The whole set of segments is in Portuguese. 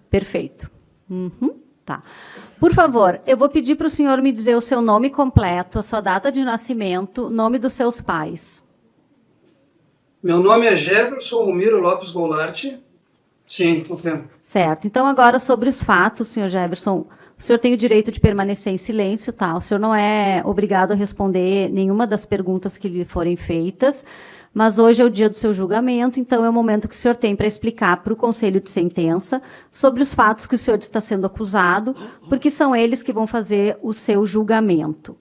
Perfeito. Tá. Por favor, eu vou pedir para o senhor me dizer o seu nome completo, a sua data de nascimento, nome dos seus pais. Meu nome é Jefferson Romiro Lopes Goulart. Sim, confirmo. Certo. Então, agora sobre os fatos, senhor Jefferson, o senhor tem o direito de permanecer em silêncio, tá? O senhor não é obrigado a responder nenhuma das perguntas que lhe forem feitas, mas hoje é o dia do seu julgamento, então é o momento que o senhor tem para explicar para o Conselho de Sentença sobre os fatos que o senhor está sendo acusado, porque são eles que vão fazer o seu julgamento.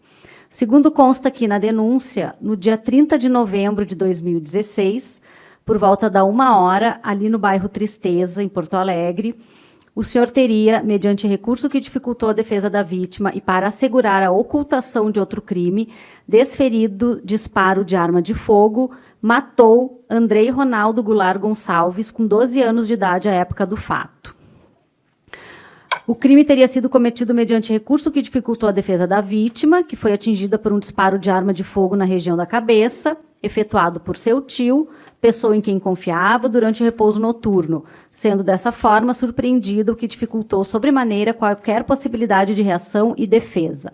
Segundo consta aqui na denúncia, no dia 30 de novembro de 2016, por volta da 1h, ali no bairro Tristeza, em Porto Alegre, o senhor teria, mediante recurso que dificultou a defesa da vítima e para assegurar a ocultação de outro crime, desferido disparo de arma de fogo, matou Andrei Ronaldo Goulart Gonçalves, com 12 anos de idade à época do fato. O crime teria sido cometido mediante recurso que dificultou a defesa da vítima, que foi atingida por um disparo de arma de fogo na região da cabeça, efetuado por seu tio, pessoa em quem confiava, durante o repouso noturno, sendo dessa forma surpreendido, o que dificultou sobremaneira qualquer possibilidade de reação e defesa.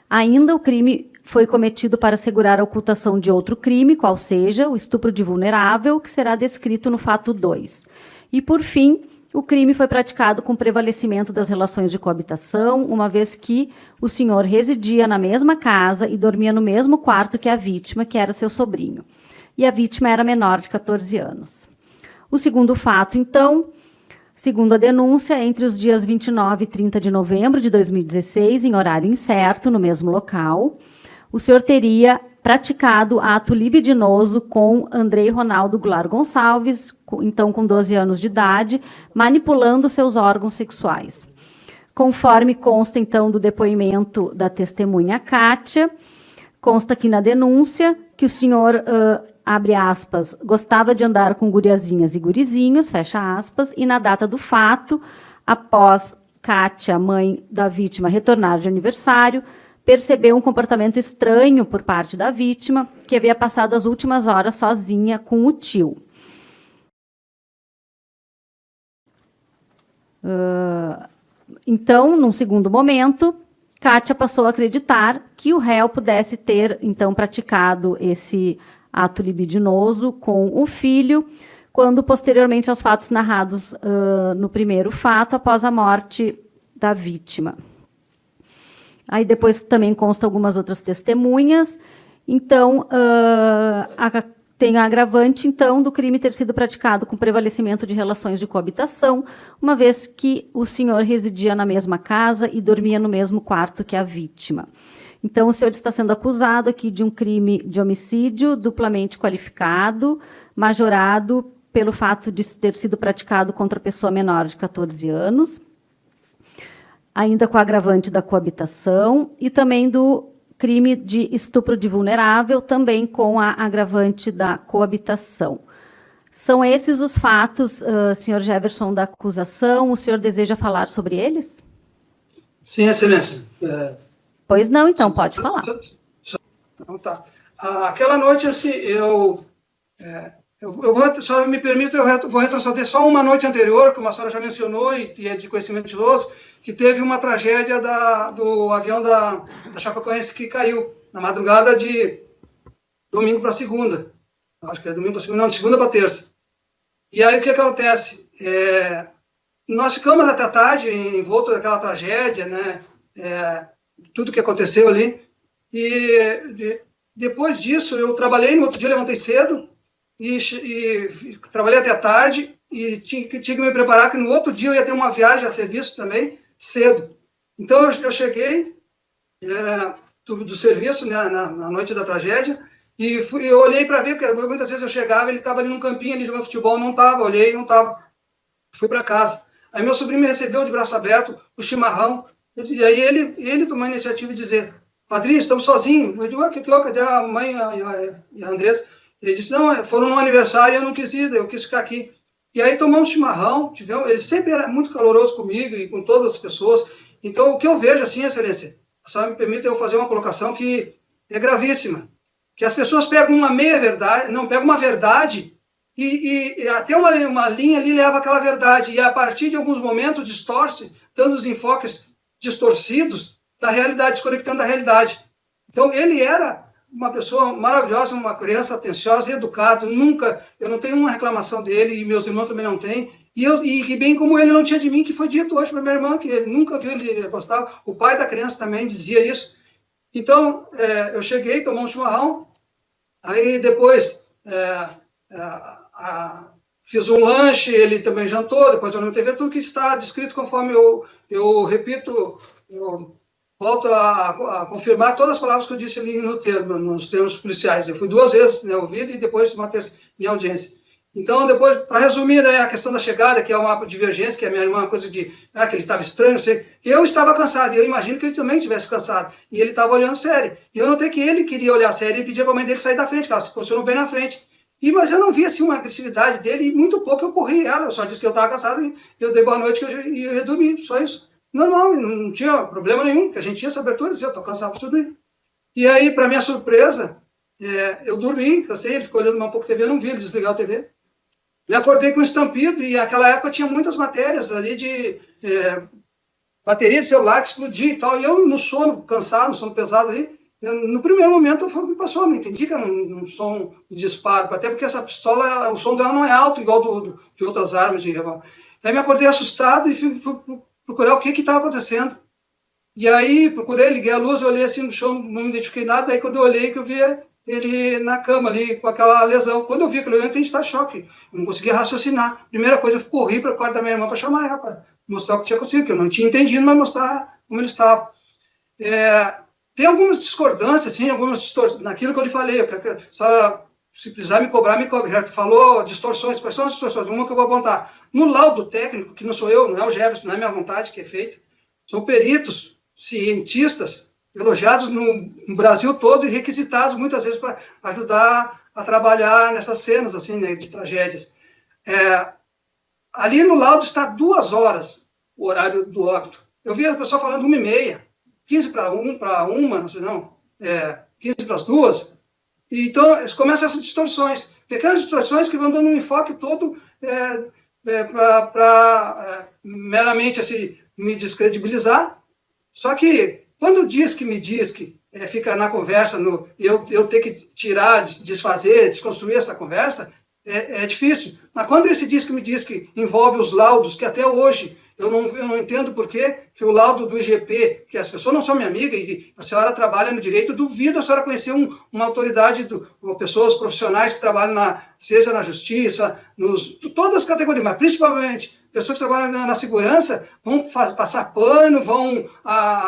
Ainda o crime foi cometido para assegurar a ocultação de outro crime, qual seja o estupro de vulnerável, que será descrito no fato 2. E, por fim, o crime foi praticado com prevalecimento das relações de coabitação, uma vez que o senhor residia na mesma casa e dormia no mesmo quarto que a vítima, que era seu sobrinho. E a vítima era menor de 14 anos. O segundo fato, então, segundo a denúncia, entre os dias 29 e 30 de novembro de 2016, em horário incerto, no mesmo local, o senhor teria praticado ato libidinoso com Andrei Ronaldo Goulart Gonçalves, então com 12 anos de idade, manipulando seus órgãos sexuais. Conforme consta, então, do depoimento da testemunha Kátia, consta aqui na denúncia que o senhor, abre aspas, gostava de andar com guriazinhas e gurizinhos, fecha aspas, e na data do fato, após Kátia, mãe da vítima, retornar de aniversário, percebeu um comportamento estranho por parte da vítima, que havia passado as últimas horas sozinha com o tio. Então, num segundo momento, Kátia passou a acreditar que o réu pudesse ter, então, praticado esse ato libidinoso com o filho, quando, posteriormente aos fatos narrados no primeiro fato, após a morte da vítima. Aí depois também consta algumas outras testemunhas. Então, tem a agravante, então, do crime ter sido praticado com prevalecimento de relações de coabitação, uma vez que o senhor residia na mesma casa e dormia no mesmo quarto que a vítima. Então, o senhor está sendo acusado aqui de um crime de homicídio duplamente qualificado, majorado pelo fato de ter sido praticado contra pessoa menor de 14 anos, ainda com a agravante da coabitação, e também do crime de estupro de vulnerável, também com a agravante da coabitação. São esses os fatos, senhor Jefferson, da acusação. O senhor deseja falar sobre eles? Sim, excelência. Pois não, então, pode falar. Então, tá. Aquela noite, assim, só me permita, eu vou retroceder só uma noite anterior, que uma senhora já mencionou, e é de conhecimento de todos, que teve uma tragédia do avião da Chapecoense que caiu na madrugada de domingo para segunda. Acho que é domingo para segunda, não, de segunda para terça. E aí o que acontece? Nós ficamos até tarde em volta daquela tragédia, né? Tudo que aconteceu ali. E depois disso, eu trabalhei, no outro dia levantei cedo e trabalhei até tarde e tinha que me preparar, que no outro dia eu ia ter uma viagem a serviço também, cedo. Então eu cheguei do serviço, né, na noite da tragédia, e eu olhei para ver, porque muitas vezes eu chegava, ele estava ali num campinho, ali jogando futebol, não estava, olhei, não estava. Fui para casa. Aí meu sobrinho me recebeu de braço aberto, o chimarrão, e aí ele tomou a iniciativa de dizer: Padrinho, estamos sozinhos. Eu digo: cadê a mãe e a Andressa? Ele disse: não, foram no aniversário e eu não quis ir, eu quis ficar aqui. E aí tomamos chimarrão, ele sempre era muito caloroso comigo e com todas as pessoas. Então, o que eu vejo, assim, excelência, só me permite eu fazer uma colocação que é gravíssima, que as pessoas pegam uma meia-verdade, não, pegam uma verdade e até uma linha ali leva aquela verdade, e a partir de alguns momentos distorce, dando os enfoques distorcidos da realidade, desconectando da realidade. Então, ele era uma pessoa maravilhosa, uma criança atenciosa, educado, eu não tenho uma reclamação dele, e meus irmãos também não têm, e bem como ele não tinha de mim, que foi dito hoje para minha irmã, que ele nunca viu, ele gostava, o pai da criança também dizia isso. Então, eu cheguei, tomei um chimarrão, aí depois fiz um lanche, ele também jantou, depois eu não TV, tudo que está descrito conforme eu repito, eu volto a confirmar todas as palavras que eu disse ali nos termos policiais. Eu fui 2 vezes, né, ouvido, e depois uma terça em audiência. Então, depois, para resumir, né, a questão da chegada, que é uma divergência, que a minha irmã, uma coisa de que ele estava estranho, não sei. Eu estava cansado, e eu imagino que ele também estivesse cansado. E ele estava olhando série. E eu notei que ele queria olhar série e pedia para a mãe dele sair da frente, que ela se posicionou bem na frente. Mas eu não vi assim, uma agressividade dele, e muito pouco eu corri ela. Eu só disse que eu estava cansado e eu dei boa noite e eu ia dormir, só isso. Normal, não tinha problema nenhum, porque a gente tinha essa abertura e dizia, eu estou cansado, preciso dormir. E aí, para minha surpresa, eu dormi, cansei, ele ficou olhando um pouco a TV, eu não vi ele desligar a TV. Me acordei com um estampido, e naquela época tinha muitas matérias ali de bateria de celular que explodia e tal, e eu no sono, cansado, no sono pesado ali, no primeiro momento me passou, não entendi que era um som de disparo, até porque essa pistola, o som dela não é alto igual de outras armas de revólver. Aí me acordei assustado e fui procurar o que estava acontecendo. E aí procurei, liguei a luz, olhei assim no chão, não me identifiquei nada, aí quando eu olhei que eu vi ele na cama ali, com aquela lesão. Quando eu vi aquilo, eu entrei em estado de choque. Eu não conseguia raciocinar. Primeira coisa, eu corri para o quarto da minha irmã para chamar ela, para mostrar o que tinha acontecido, que eu não tinha entendido, mas mostrar como ele estava. Tem algumas discordâncias, assim, algumas distorções, naquilo que eu lhe falei. Se precisar me cobrar, me cobre. Já falou distorções. Quais são as distorções? Uma que eu vou apontar. No laudo técnico, que não sou eu, não é o Jefferson, não é minha vontade que é feito, são peritos, cientistas, elogiados no Brasil todo e requisitados muitas vezes para ajudar a trabalhar nessas cenas assim, né, de tragédias. Ali no laudo está 2 horas o horário do óbito. Eu vi a pessoa falando 1h30, 15 para 1, não sei não, 15 para as 2. Então, começam essas distorções, pequenas distorções que vão dando um enfoque todo para meramente assim, me descredibilizar. Só que, quando me diz que fica na conversa, eu ter que tirar, desfazer, desconstruir essa conversa, é difícil. Mas quando esse disco me diz que envolve os laudos, que até hoje eu não entendo por que o laudo do IGP, que as pessoas não são minha amiga, e a senhora trabalha no direito, duvido a senhora conhecer uma autoridade, pessoas profissionais que trabalham seja na justiça, todas as categorias, mas principalmente pessoas que trabalham na segurança, vão passar pano, vão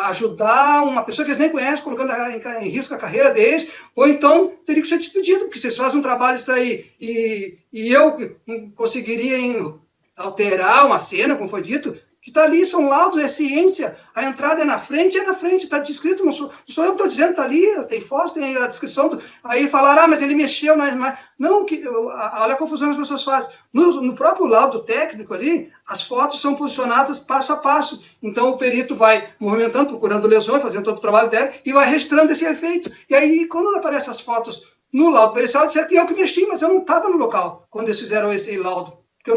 ajudar uma pessoa que eles nem conhecem, colocando em risco a carreira deles, ou então teria que ser despedido, porque vocês fazem um trabalho isso aí, e eu conseguiria alterar uma cena, como foi dito, que está ali, são laudos, é ciência, a entrada é na frente, está descrito, não sou eu que estou dizendo, está ali, tem fotos, tem a descrição, aí falaram, mas ele mexeu, não, olha a confusão que as pessoas fazem, no próprio laudo técnico ali, as fotos são posicionadas passo a passo, então o perito vai movimentando, procurando lesões, fazendo todo o trabalho dela, e vai registrando esse efeito, e aí quando aparecem as fotos no laudo pericial, disseram que eu que mexi, mas eu não estava no local, quando eles fizeram esse laudo, porque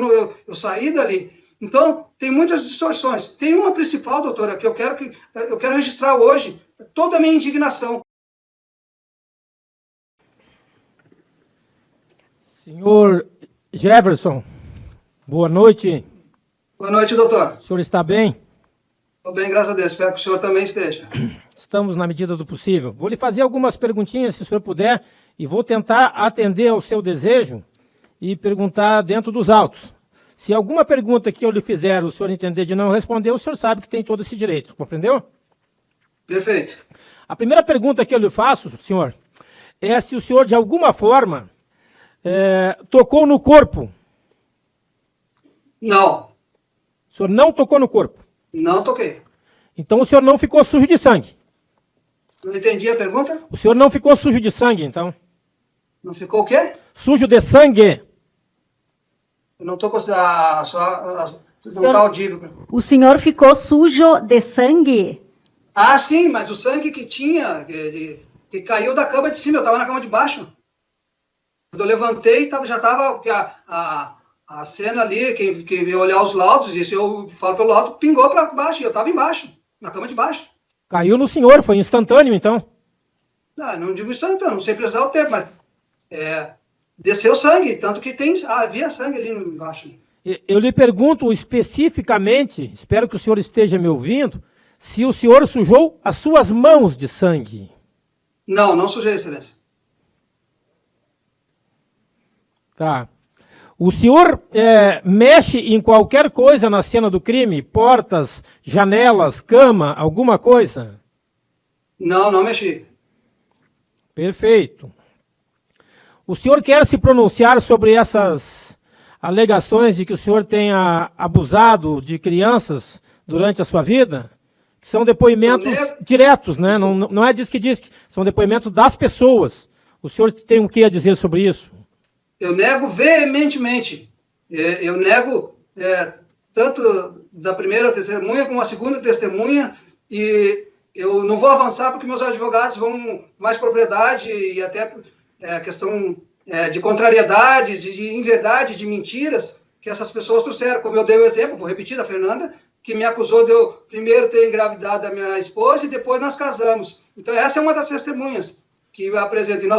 eu saí dali. Então, tem muitas distorções. Tem uma principal, doutora, que eu quero registrar hoje, toda a minha indignação. Senhor Jefferson, boa noite. Boa noite, doutor. O senhor está bem? Estou bem, graças a Deus. Espero que o senhor também esteja. Estamos na medida do possível. Vou lhe fazer algumas perguntinhas, se o senhor puder, e vou tentar atender ao seu desejo e perguntar dentro dos autos. Se alguma pergunta que eu lhe fizer o senhor entender de não responder, o senhor sabe que tem todo esse direito, compreendeu? Perfeito. A primeira pergunta que eu lhe faço, senhor, é se o senhor de alguma forma tocou no corpo. Não. O senhor não tocou no corpo? Não toquei. Então o senhor não ficou sujo de sangue? Não entendi a pergunta? O senhor não ficou sujo de sangue, então? Não ficou o quê? Sujo de sangue. Eu não estou com não está audível. O senhor ficou sujo de sangue? Ah, sim, mas o sangue que tinha, que caiu da cama de cima, eu estava na cama de baixo. eu levantei, já estava a cena ali, quem veio olhar os laudos, isso eu falo pelo laudo, pingou para baixo, e eu estava embaixo, na cama de baixo. Caiu no senhor, foi instantâneo, então? Não digo instantâneo, não sei precisar o tempo, mas desceu sangue, tanto que havia sangue ali embaixo. Eu lhe pergunto especificamente, espero que o senhor esteja me ouvindo, se o senhor sujou as suas mãos de sangue. Não sujei, excelência. Tá. O senhor mexe em qualquer coisa na cena do crime? Portas, janelas, cama, alguma coisa? Não mexi. Perfeito. O senhor quer se pronunciar sobre essas alegações de que o senhor tenha abusado de crianças durante a sua vida? Que são depoimentos diretos, né? Não é diz que, são depoimentos das pessoas. O senhor tem o que a dizer sobre isso? Eu nego veementemente. Eu nego tanto da primeira testemunha como a segunda testemunha, e eu não vou avançar porque meus advogados vão mais propriedade e até questão de contrariedades, de inverdade, de mentiras que essas pessoas trouxeram. Como eu dei o exemplo, vou repetir, da Fernanda, que me acusou de eu primeiro ter engravidado da minha esposa e depois nós casamos. Então essa é uma das testemunhas que eu apresento. E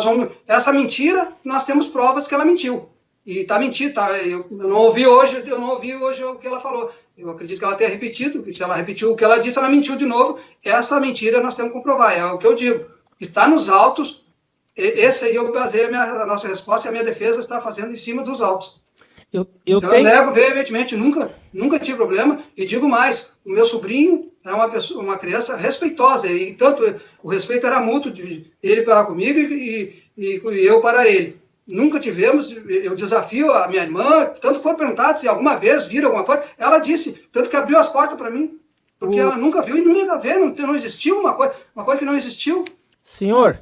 essa mentira, nós temos provas que ela mentiu. E está mentindo, tá? Eu não ouvi hoje o que ela falou. Eu acredito que ela tenha repetido, se ela repetiu o que ela disse, ela mentiu de novo. Essa mentira nós temos que comprovar, é o que eu digo. Está nos autos, esse aí eu basei a nossa resposta e a minha defesa está fazendo em cima dos autos. Eu nego veementemente, nunca tive problema, e digo mais, o meu sobrinho era uma criança respeitosa, e tanto o respeito era mútuo, ele para comigo e eu para ele. Nunca tivemos, eu desafio a minha irmã, tanto foi perguntado se alguma vez viram alguma coisa, ela disse, tanto que abriu as portas para mim, porque ela nunca viu e não ia ver, não existiu uma coisa que não existiu. Senhor,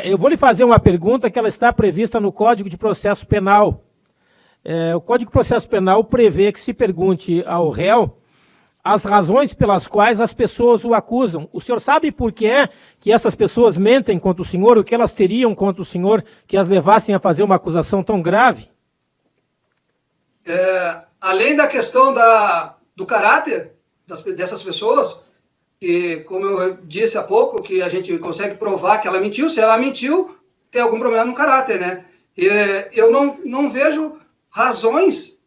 eu vou lhe fazer uma pergunta que ela está prevista no Código de Processo Penal. O Código de Processo Penal prevê que se pergunte ao réu as razões pelas quais as pessoas o acusam. O senhor sabe por que é que essas pessoas mentem contra o senhor, o que elas teriam contra o senhor que as levassem a fazer uma acusação tão grave? Além da questão do caráter dessas pessoas, que, como eu disse há pouco, que a gente consegue provar que ela mentiu, se ela mentiu, tem algum problema no caráter, né? Eu não vejo razões,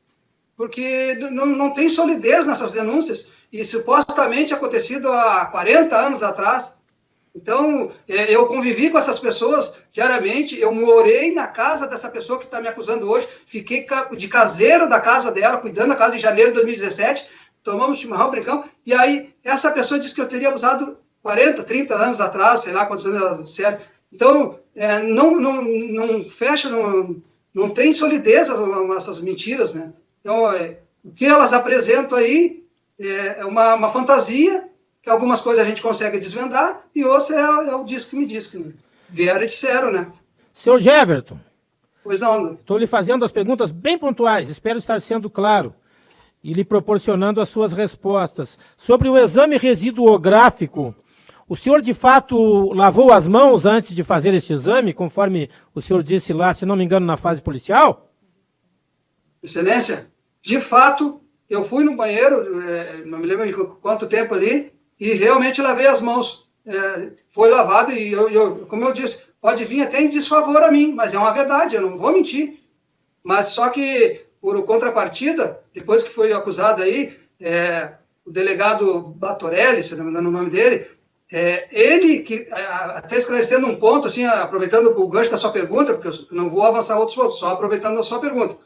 porque não tem solidez nessas denúncias, e supostamente acontecido há 40 anos atrás. Então, eu convivi com essas pessoas diariamente, eu morei na casa dessa pessoa que está me acusando hoje, fiquei de caseiro da casa dela, cuidando da casa em janeiro de 2017, tomamos chimarrão, brincamos, e aí essa pessoa disse que eu teria abusado 40, 30 anos atrás, sei lá quantos anos, sério. Então, não fecha, não tem solidez essas mentiras, né? Então, o que elas apresentam aí é uma fantasia, que algumas coisas a gente consegue desvendar, e outras é o diz que me diz, né? Vieram e disseram, né? Senhor Geverton. Pois não. Estou lhe fazendo as perguntas bem pontuais, espero estar sendo claro, e lhe proporcionando as suas respostas. Sobre o exame residuográfico, o senhor de fato lavou as mãos antes de fazer este exame, conforme o senhor disse lá, se não me engano, na fase policial? Excelência, de fato, eu fui no banheiro, não me lembro de quanto tempo ali, e realmente lavei as mãos. Foi lavado e como eu disse, pode vir até em desfavor a mim, mas é uma verdade, eu não vou mentir. Mas só que, por contrapartida, depois que foi acusado aí, o delegado Batorelli, se não me engano o nome dele, ele, que até esclarecendo um ponto, assim, aproveitando o gancho da sua pergunta, porque eu não vou avançar outros pontos, só aproveitando a sua pergunta.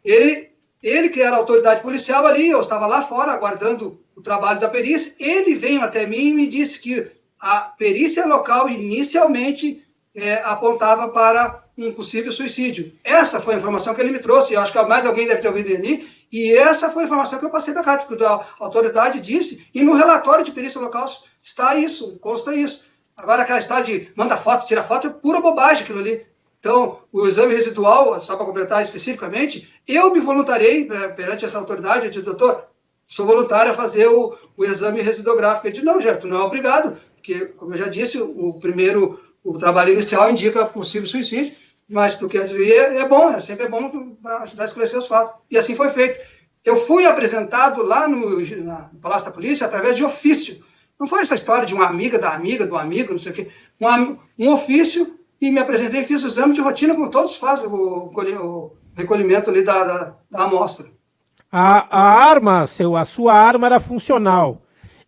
Ele que era autoridade policial ali, eu estava lá fora aguardando o trabalho da perícia, ele veio até mim e me disse que a perícia local inicialmente apontava para um possível suicídio. Essa foi a informação que ele me trouxe, eu acho que mais alguém deve ter ouvido ali, e essa foi a informação que eu passei para cá, porque a autoridade disse, e no relatório de perícia local está isso, consta isso. Agora aquela história de manda foto, tira foto, é pura bobagem aquilo ali. Então, o exame residual, só para completar especificamente, eu me voluntariei perante essa autoridade, eu disse, doutor, sou voluntário a fazer o exame residuográfico. Ele disse, não, Gerto, não é obrigado, porque, como eu já disse, o trabalho inicial indica possível suicídio, mais do que é bom, sempre é bom ajudar a esclarecer os fatos. E assim foi feito. Eu fui apresentado lá no Palácio da Polícia através de ofício. Não foi essa história de uma amiga, do amigo, não sei o quê. Um ofício, e me apresentei e fiz o exame de rotina, como todos fazem, o recolhimento ali da amostra. A sua arma era funcional.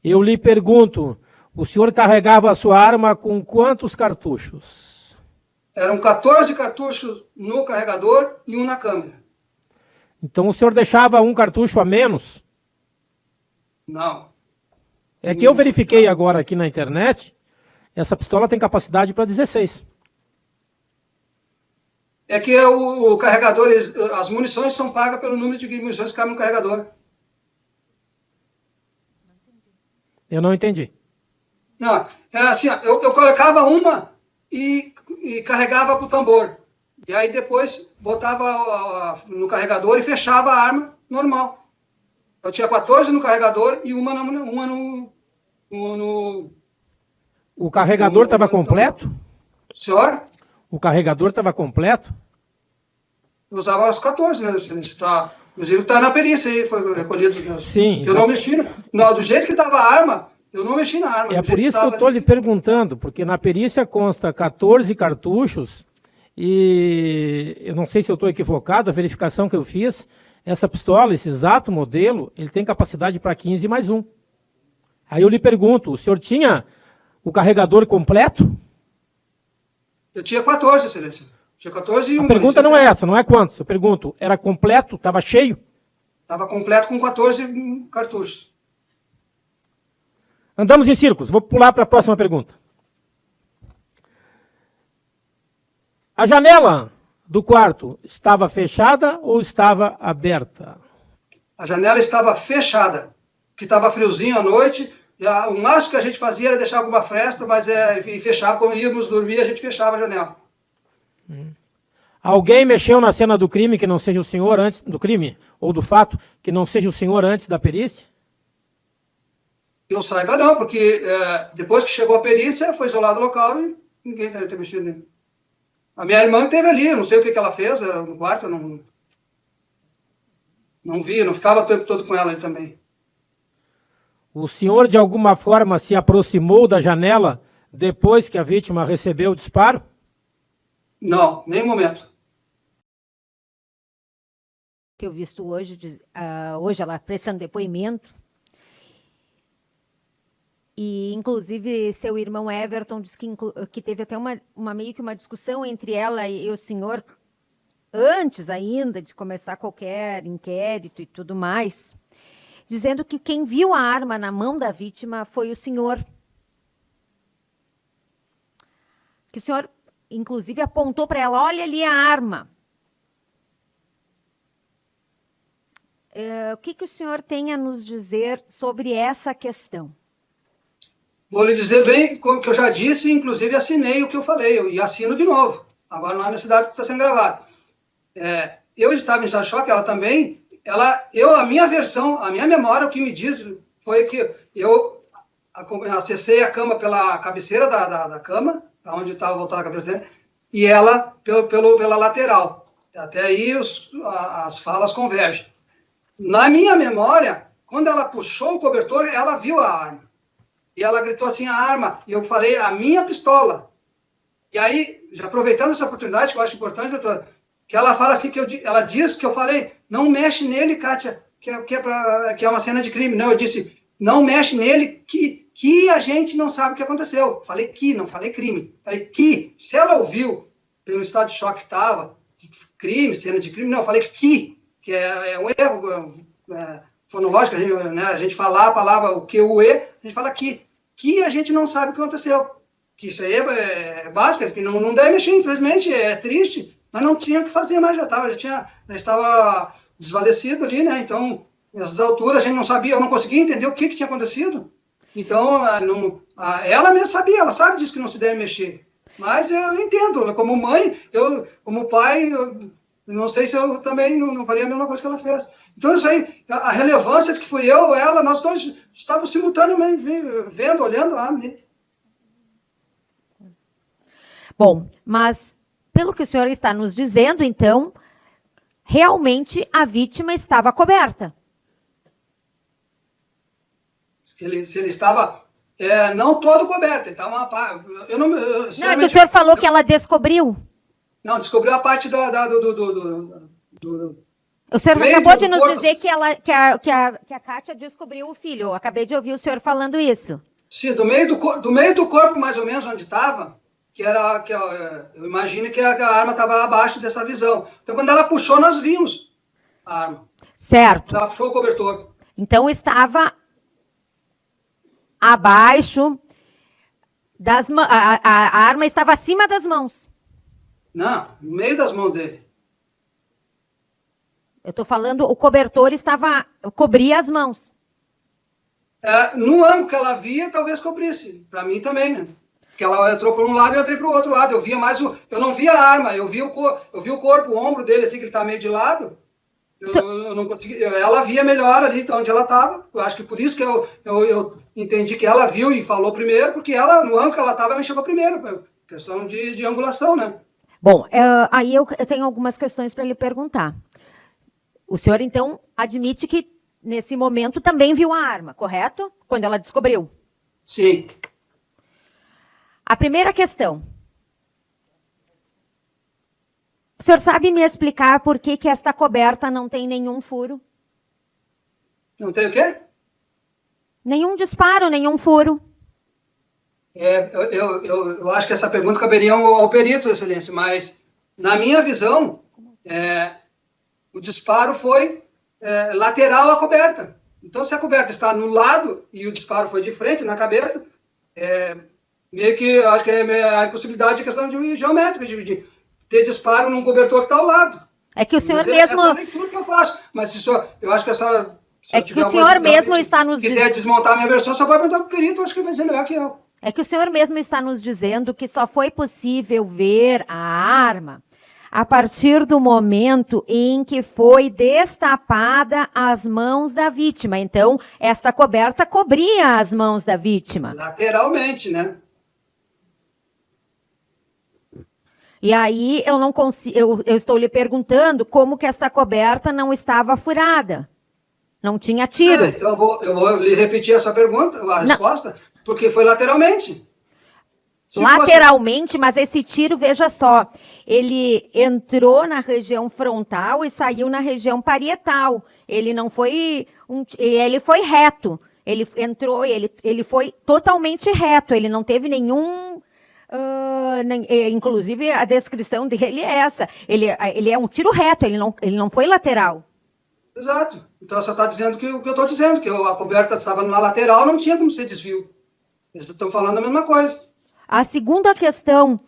Eu lhe pergunto, o senhor carregava a sua arma com quantos cartuchos? Eram 14 cartuchos no carregador e um na câmera. Então o senhor deixava um cartucho a menos? Não. É que eu verifiquei agora aqui na internet, essa pistola tem capacidade para 16. É que o carregador, as munições são pagas pelo número de munições que cabem no carregador. Eu não entendi. Não, é assim, eu colocava uma e carregava para o tambor. E aí depois botava no carregador e fechava a arma normal. Eu tinha 14 no carregador e uma no O carregador estava completo? Senhor? O carregador estava completo? Eu usava as 14, né? Inclusive está na perícia aí, foi recolhido. Sim. Eu não mexi. Não, do jeito que estava a arma, eu não mexi na arma. É por isso que eu estou lhe perguntando, porque na perícia consta 14 cartuchos e eu não sei se eu estou equivocado, a verificação que eu fiz, essa pistola, esse exato modelo, ele tem capacidade para 15 mais 1. Aí eu lhe pergunto, o senhor tinha o carregador completo? Eu tinha 14, excelência. Tinha 14 e 1. A pergunta não é essa, não é quantos. Eu pergunto, era completo, estava cheio? Estava completo com 14 cartuchos. Andamos em círculos, vou pular para a próxima pergunta. A janela do quarto estava fechada ou estava aberta? A janela estava fechada, que estava friozinho à noite. O máximo que a gente fazia era deixar alguma fresta, mas fechava. Quando íamos dormir, a gente fechava a janela. Alguém mexeu na cena do crime que não seja o senhor antes do crime? Ou do fato que não seja o senhor antes da perícia? Eu saiba não, porque depois que chegou a perícia, foi isolado o local e ninguém deve ter mexido nele. A minha irmã esteve ali, eu não sei o que ela fez no quarto, eu não vi, não ficava o tempo todo com ela ali também. O senhor, de alguma forma, se aproximou da janela depois que a vítima recebeu o disparo? Não, nenhum momento. Eu visto hoje, hoje ela prestando depoimento, e inclusive seu irmão Everton disse que teve até meio que uma discussão entre ela e o senhor, antes ainda de começar qualquer inquérito e tudo mais, dizendo que quem viu a arma na mão da vítima foi o senhor. Que o senhor, inclusive, apontou para ela, olha ali a arma. O que o senhor tem a nos dizer sobre essa questão? Vou lhe dizer bem, como que eu já disse, inclusive assinei o que eu falei, e assino de novo. Agora não é necessidade que está sendo gravado. Eu estava em estado de choque, ela também. A minha versão, a minha memória, o que me diz foi que eu acessei a cama pela cabeceira da cama, para onde estava voltada a cabeceira, e ela pela lateral. Até aí as falas convergem. Na minha memória, quando ela puxou o cobertor, ela viu a arma. E ela gritou assim, a arma. E eu falei, a minha pistola. E aí, já aproveitando essa oportunidade, que eu acho importante, doutora, que ela fala assim, ela diz que eu falei, não mexe nele, Kátia, que é uma cena de crime. Não, eu disse, não mexe nele, que a gente não sabe o que aconteceu. Falei que, não falei crime. Falei que, se ela ouviu, pelo estado de choque que estava, crime, cena de crime, não, eu falei que é um erro fonológico, a gente falar a palavra o que, o e, a gente fala que a gente não sabe o que aconteceu. Que isso aí é básico, que não deve mexer, infelizmente, é triste, mas não tinha o que fazer mais, já estava desvalecido ali, né? Então, nessas alturas, a gente não sabia, eu não conseguia entender o que tinha acontecido. Então, ela mesmo sabia, ela sabe disso que não se deve mexer. Mas eu entendo, como mãe, como pai, eu não sei se eu também não faria a mesma coisa que ela fez. Então, isso aí, a relevância de que fui eu, ela, nós dois estávamos simultaneamente vendo, olhando a arma. Bom, mas pelo que o senhor está nos dizendo, então, realmente a vítima estava coberta. Se ele estava não todo coberto, ele estava Não, é que o senhor falou que ela descobriu. Não, descobriu a parte do o senhor meio acabou de do nos corpo. dizer que a Kátia descobriu o filho. Eu acabei de ouvir o senhor falando isso. Sim, do meio do corpo, mais ou menos, onde estava, eu imagino que a arma estava abaixo dessa visão. Então, quando ela puxou, nós vimos a arma. Certo. Quando ela puxou o cobertor. Então, estava abaixo das mãos. A arma estava acima das mãos. Não, no meio das mãos dele. Eu estou falando, o cobertor cobria as mãos. No ângulo que ela via, talvez cobrisse. Para mim também, né? Porque ela entrou por um lado e eu entrei para o outro lado. Eu via eu não via a arma, eu vi o corpo, o ombro dele, assim, que ele está meio de lado. Eu não consegui. Ela via melhor ali onde ela estava. Eu acho que por isso que eu entendi que ela viu e falou primeiro, porque ela, no ângulo que ela estava, ela chegou primeiro. Questão de angulação, né? Bom, aí eu tenho algumas questões para lhe perguntar. O senhor, então, admite que, nesse momento, também viu a arma, correto? Quando ela descobriu. Sim. A primeira questão. O senhor sabe me explicar por que esta coberta não tem nenhum furo? Não tem o quê? Nenhum disparo, nenhum furo. Eu acho que essa pergunta caberia ao perito, Excelência, mas, na minha visão, o disparo foi lateral à coberta. Então, se a coberta está no lado e o disparo foi de frente, na cabeça, meio que, eu acho que é a impossibilidade de questão geométrica, de ter disparo num cobertor que está ao lado. É que o senhor mesmo... Essa é a leitura que eu faço. Mas eu acho que essa... É que o senhor mesmo está nos dizendo... quiser desmontar a minha versão, só vai perguntar para o perito, eu acho que vai ser melhor que eu. É que o senhor mesmo está nos dizendo que só foi possível ver a arma a partir do momento em que foi destapada as mãos da vítima. Então, esta coberta cobria as mãos da vítima. Lateralmente, né? E aí eu não consigo, eu estou lhe perguntando como que esta coberta não estava furada. Não tinha tiro. Então eu vou lhe repetir essa pergunta, a resposta, porque foi lateralmente. Lateralmente, mas esse tiro, veja só, ele entrou na região frontal e saiu na região parietal. Ele não foi ele foi reto. Ele entrou, ele foi totalmente reto. Ele não teve nenhum inclusive a descrição dele é essa. Ele é um tiro reto. Ele não foi lateral. Exato. Então você está dizendo o que eu estou dizendo, que a coberta estava na lateral, não tinha como ser desvio. Eles estão falando a mesma coisa. A segunda questão,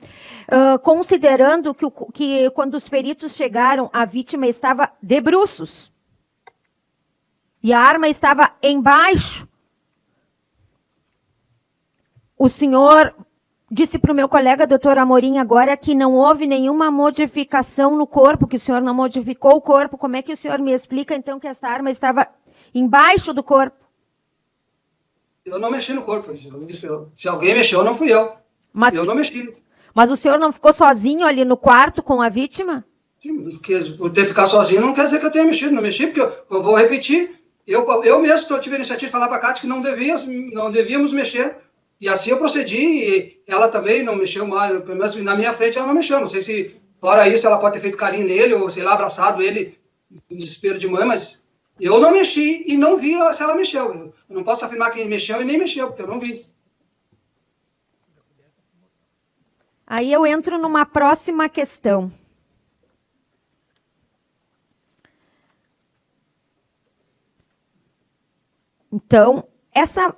considerando que quando os peritos chegaram, a vítima estava de bruços e a arma estava embaixo, o senhor disse para o meu colega, doutor Amorim, agora que não houve nenhuma modificação no corpo, que o senhor não modificou o corpo. Como é que o senhor me explica, então, que esta arma estava embaixo do corpo? Eu não mexi no corpo. Se alguém mexeu, não fui eu. Mas, eu não mexi. Mas o senhor não ficou sozinho ali no quarto com a vítima? Sim, porque por ter ficado sozinho não quer dizer que eu tenha mexido. Não mexi, porque eu vou repetir. Eu mesmo tive a iniciativa de falar para a Cátia que não devíamos mexer. E assim eu procedi, e ela também não mexeu mais, pelo menos na minha frente ela não mexeu. Não sei se, fora isso, ela pode ter feito carinho nele, ou sei lá, abraçado ele em desespero de mãe, mas eu não mexi e não vi se ela mexeu. Eu não posso afirmar que mexeu e nem mexeu, porque eu não vi. Aí eu entro numa próxima questão. Então, essa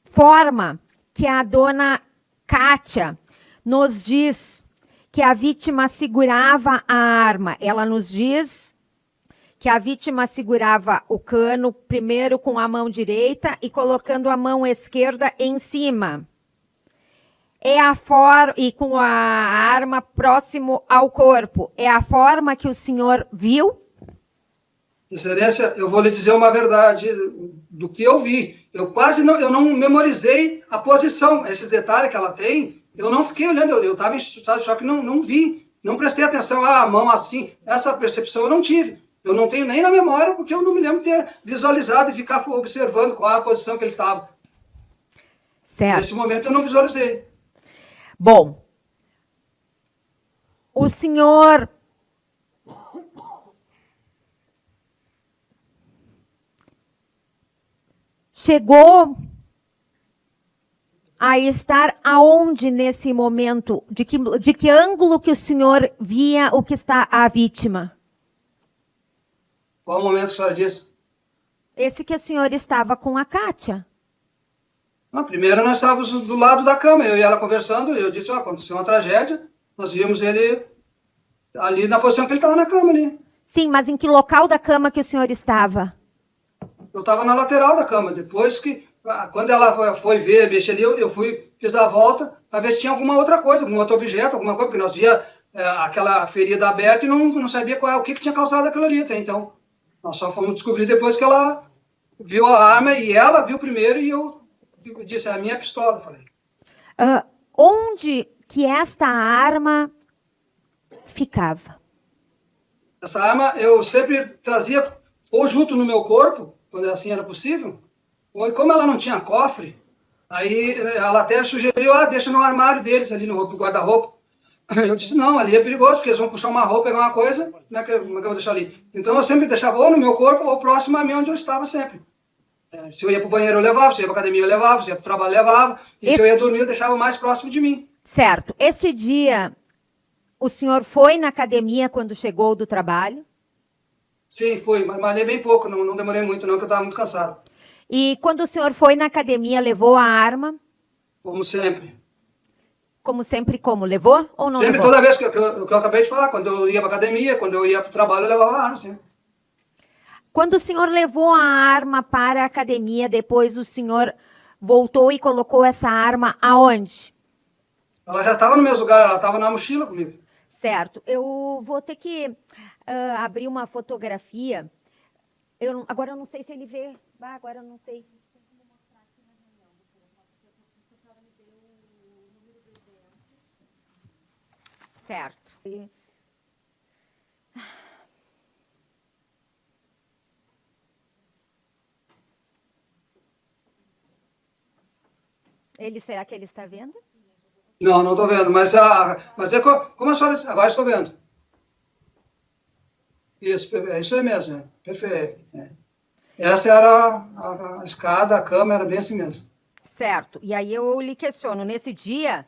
forma que a dona Kátia nos diz que a vítima segurava a arma, ela nos diz que a vítima segurava o cano primeiro com a mão direita e colocando a mão esquerda em cima. E com a arma próximo ao corpo. É a forma que o senhor viu? Excelência, eu vou lhe dizer uma verdade do que eu vi. Eu não memorizei a posição, esses detalhes que ela tem. Eu não fiquei olhando, eu estava em estado de choque, não vi. não prestei atenção, a mão assim, essa percepção eu não tive. Eu não tenho nem na memória, porque eu não me lembro de ter visualizado e ficar observando qual é a posição que ele estava. Certo. Nesse momento eu não visualizei. Bom, o senhor chegou a estar aonde nesse momento? De que ângulo que o senhor via o que está a vítima? Qual o momento que a senhora disse? Esse que o senhor estava com a Kátia. Primeiro nós estávamos do lado da cama, eu e ela conversando, e eu disse, aconteceu uma tragédia, nós vimos ele ali na posição que ele estava na cama ali. Sim, mas em que local da cama que o senhor estava? Eu estava na lateral da cama, depois que, quando ela foi ver, mexer ali, eu fiz a volta para ver se tinha alguma outra coisa, algum outro objeto, alguma coisa, porque nós via aquela ferida aberta e não sabia o que tinha causado aquilo ali até então. Nós só fomos descobrir depois que ela viu a arma, e ela viu primeiro, e eu disse, é a minha pistola, eu falei. Onde que esta arma ficava? Essa arma eu sempre trazia ou junto no meu corpo, quando assim era possível, ou como ela não tinha cofre, aí ela até sugeriu, deixa no armário deles ali no guarda-roupa. Eu disse, não, ali é perigoso, porque eles vão puxar uma roupa, pegar uma coisa, como é que eu vou deixar ali? Então eu sempre deixava ou no meu corpo ou próximo a mim, onde eu estava sempre. Se eu ia para o banheiro eu levava, se eu ia para a academia eu levava, se eu ia para o trabalho eu levava, e se eu ia dormir eu deixava mais próximo de mim. Certo. Este dia, o senhor foi na academia quando chegou do trabalho? Sim, fui, mas malhei bem pouco, não demorei muito não, porque eu estava muito cansado. E quando o senhor foi na academia, levou a arma? Como sempre. Como sempre, como? Levou ou não sempre, levou? toda vez que eu acabei de falar, quando eu ia para a academia, quando eu ia para o trabalho, eu levava a arma, sempre. Quando o senhor levou a arma para a academia, depois o senhor voltou e colocou essa arma aonde? Ela já estava no mesmo lugar, ela estava na mochila comigo. Certo. Eu vou ter que abrir uma fotografia. Agora eu não sei se ele vê. Agora eu não sei. Certo. Será que ele está vendo? Não estou vendo, mas como a senhora disse, agora estou vendo. Isso aí mesmo, perfeito. Essa era a escada, a cama, era bem assim mesmo. Certo. E aí eu lhe questiono, nesse dia,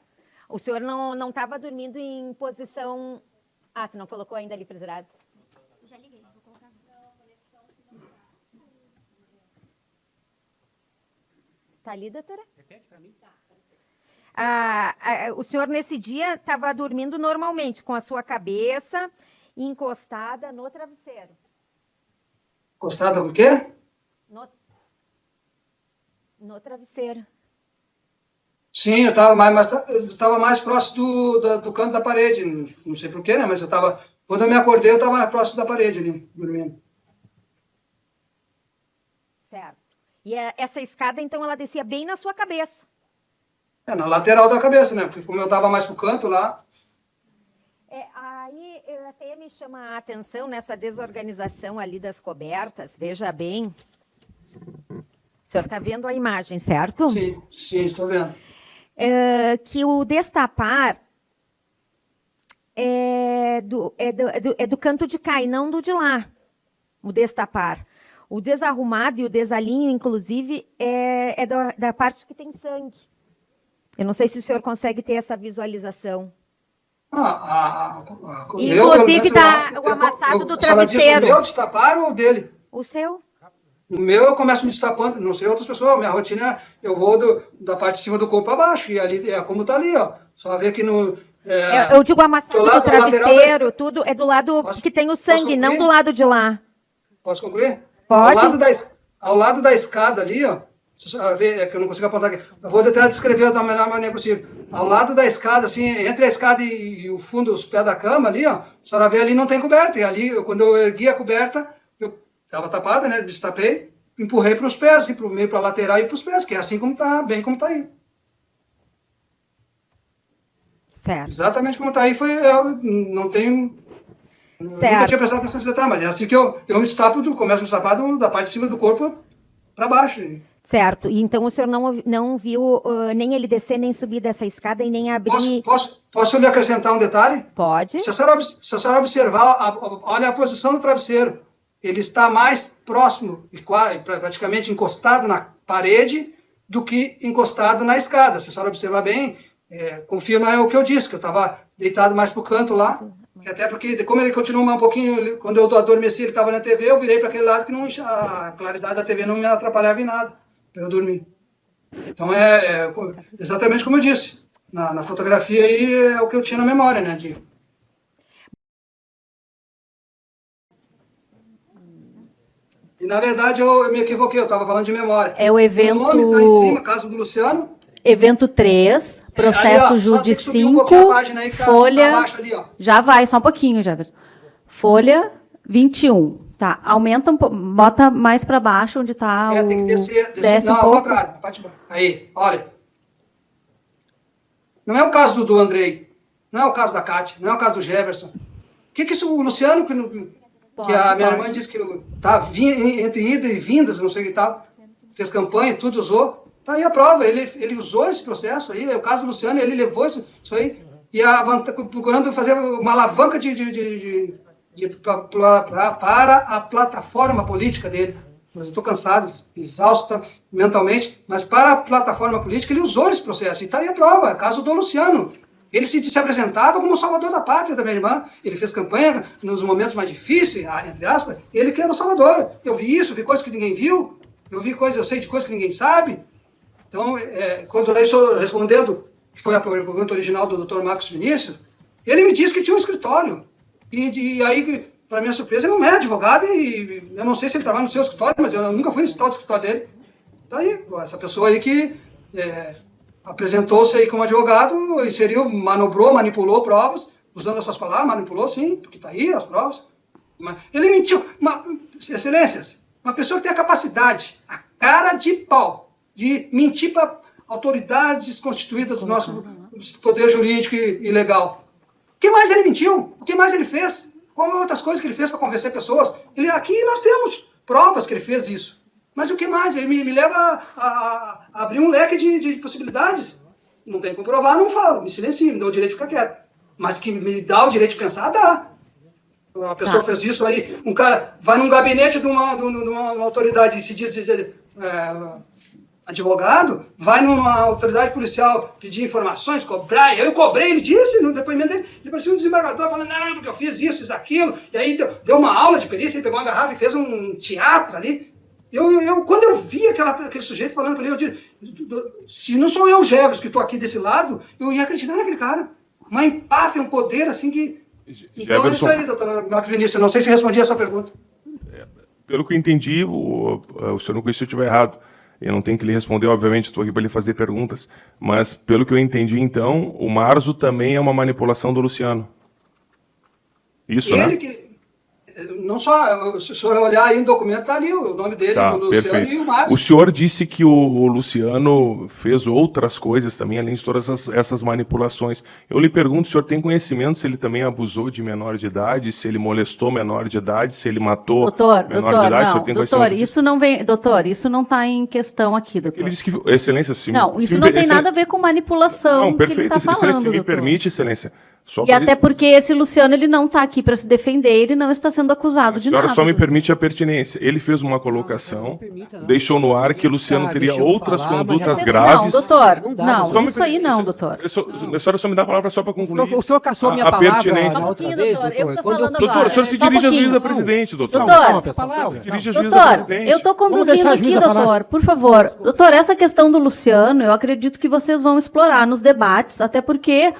o senhor não estava dormindo em posição... você não colocou ainda ali para os jurados? Já liguei, vou colocar. Está ali, doutora? Repete para mim. O senhor, nesse dia, estava dormindo normalmente, com a sua cabeça encostada no travesseiro. Encostada no quê? No travesseiro. Sim, eu estava mais próximo do canto da parede, não sei porquê, né? Mas quando eu me acordei, eu estava mais próximo da parede ali, dormindo. Certo. E essa escada, então, ela descia bem na sua cabeça. Na lateral da cabeça, né? Porque como eu estava mais pro canto lá... Aí até me chama a atenção nessa desorganização ali das cobertas, veja bem. O senhor está vendo a imagem, certo? Sim, estou vendo. Que o destapar é do canto de cá e não do de lá, o destapar. O desarrumado e o desalinho, inclusive, é da parte que tem sangue. Eu não sei se o senhor consegue ter essa visualização. Inclusive, o amassado do travesseiro. O meu destapar ou o dele? O seu? O meu eu começo me destapando, não sei outras pessoas, minha rotina, eu vou da parte de cima do corpo para baixo, e ali é como está ali, ó. Só ver que no... eu digo amassado do travesseiro, tudo é do lado que tem o sangue, não do lado de lá. Posso concluir? Pode. Ao lado da escada ali, ó, se a senhora ver, é que eu não consigo apontar aqui, eu vou tentar descrever da melhor maneira possível. Ao lado da escada, assim, entre a escada e o fundo, os pés da cama ali, ó, a senhora vê ali não tem coberta, e ali, quando eu ergui a coberta, eu estava tapada, né, destapei, empurrei para os pés, assim, para o meio, para a lateral e para os pés, que é assim como está, bem como está aí. Certo. Exatamente como está aí, não tenho... Certo. Nunca tinha prestado atenção nesse detalhe, mas é assim que eu me destapo, começo a me destapar da parte de cima do corpo para baixo. Certo. E então o senhor não viu nem ele descer, nem subir dessa escada e nem abrir... Posso lhe acrescentar um detalhe? Pode. Se a senhora observar, olha a posição do travesseiro. Ele está mais próximo e praticamente encostado na parede do que encostado na escada. Se a senhora observar bem, confirma o que eu disse, que eu estava deitado mais para o canto lá. Até porque, como ele continuou um pouquinho, quando eu adormeci, ele estava na TV, eu virei para aquele lado que a claridade da TV não me atrapalhava em nada para eu dormir. Então, exatamente como eu disse. Na fotografia aí é o que eu tinha na memória, né? E, na verdade, eu me equivoquei, eu estava falando de memória. É o evento... O nome está em cima, caso do Luciano. Evento 3, processo ali, Jude um 5, aí, folha... tá abaixo ali, ó. Já vai, só um pouquinho, Jefferson. Folha 21. Tá, aumenta um pouco, bota mais para baixo onde está o... Tem que descer desce não, um ao pouco. contrário. Aí, olha. Não é o caso do Andrei, não é o caso da Kátia, não é o caso do Jefferson. O que o Luciano, que a minha irmã disse que tá entre ida e vindas, não sei o que tal, fez campanha, tudo usou, tá aí a prova, ele usou esse processo aí, é o caso do Luciano, ele levou isso aí, e procurando fazer uma alavanca para a plataforma política dele. Eu estou cansado, exausto mentalmente, mas para a plataforma política ele usou esse processo. E está aí a prova, é o caso do Luciano. Ele se apresentava como o salvador da pátria da minha irmã. Ele fez campanha nos momentos mais difíceis, entre aspas, ele que era o salvador. Eu vi isso, vi coisas que ninguém viu, eu sei de coisas que ninguém sabe. Então, quando eu estou respondendo, que foi a pergunta original do Dr. Marcos Vinícius, ele me disse que tinha um escritório. E aí, para minha surpresa, ele não é advogado e eu não sei se ele trabalha no seu escritório, mas eu nunca fui no tal do escritório dele. Tá aí, essa pessoa aí que apresentou-se aí como advogado, manobrou, manipulou provas, usando as suas palavras, manipulou sim, porque tá aí as provas. Mas ele mentiu. Excelências, uma pessoa que tem a capacidade, a cara de pau, de mentir para autoridades constituídas do nosso poder jurídico e legal. O que mais ele mentiu? O que mais ele fez? Qual outras coisas que ele fez para convencer pessoas? Aqui nós temos provas que ele fez isso. Mas o que mais? Ele me leva a abrir um leque de possibilidades. Não tem como provar, não falo. Me silencio, me dá o direito de ficar quieto. Mas que me dá o direito de pensar, dá. Uma pessoa fez isso aí, um cara vai num gabinete de uma autoridade e se diz advogado, vai numa autoridade policial pedir informações, cobrar. Eu cobrei, ele disse no depoimento dele, ele parecia um desembargador falando, não, porque eu fiz isso, fiz aquilo, e aí deu uma aula de perícia, ele pegou uma garrafa e fez um teatro ali. Quando eu vi aquele sujeito falando com ele, eu disse, se não sou eu, Jefferson, que estou aqui desse lado, eu ia acreditar naquele cara. Uma empáfia, um poder assim que... Então é isso aí, doutor Marcos Vinícius, eu não sei se respondi a sua pergunta. Pelo que eu entendi, o senhor não conheceu se eu estiver errado. Eu não tenho que lhe responder, obviamente, estou aqui para lhe fazer perguntas. Mas, pelo que eu entendi, então, o Marzo também é uma manipulação do Luciano. Isso, ele, né? Que... Não só, se o senhor olhar aí no documento, está ali o nome dele, do Luciano perfeito. E o Márcio. O senhor disse que o Luciano fez outras coisas também, além de todas essas manipulações. Eu lhe pergunto, o senhor tem conhecimento se ele também abusou de menor de idade, se ele molestou menor de idade, se ele matou menor de idade? Não, o senhor tem doutor, isso não está em questão aqui, doutor. Ele disse que, excelência, não, isso não tem nada a ver com manipulação. Não, perfeito, que ele está falando, se me doutor. permite, excelência. E até porque esse Luciano ele não está aqui para se defender, ele não está sendo acusado de nada. A senhora só me permite a pertinência. Ele fez uma colocação, deixou no ar que Luciano teria outras condutas graves. Não, doutor, não, me isso aí não, doutor. A senhora só me dá a palavra só para concluir. O senhor caçou minha palavra pertinência. na outra vez, doutor? Eu tô falando Doutor, agora. o senhor se dirige às vezes a presidente, doutor. Doutor, eu estou conduzindo aqui, doutor, por favor. Doutor, essa questão do Luciano, eu acredito que vocês vão explorar nos debates, até porque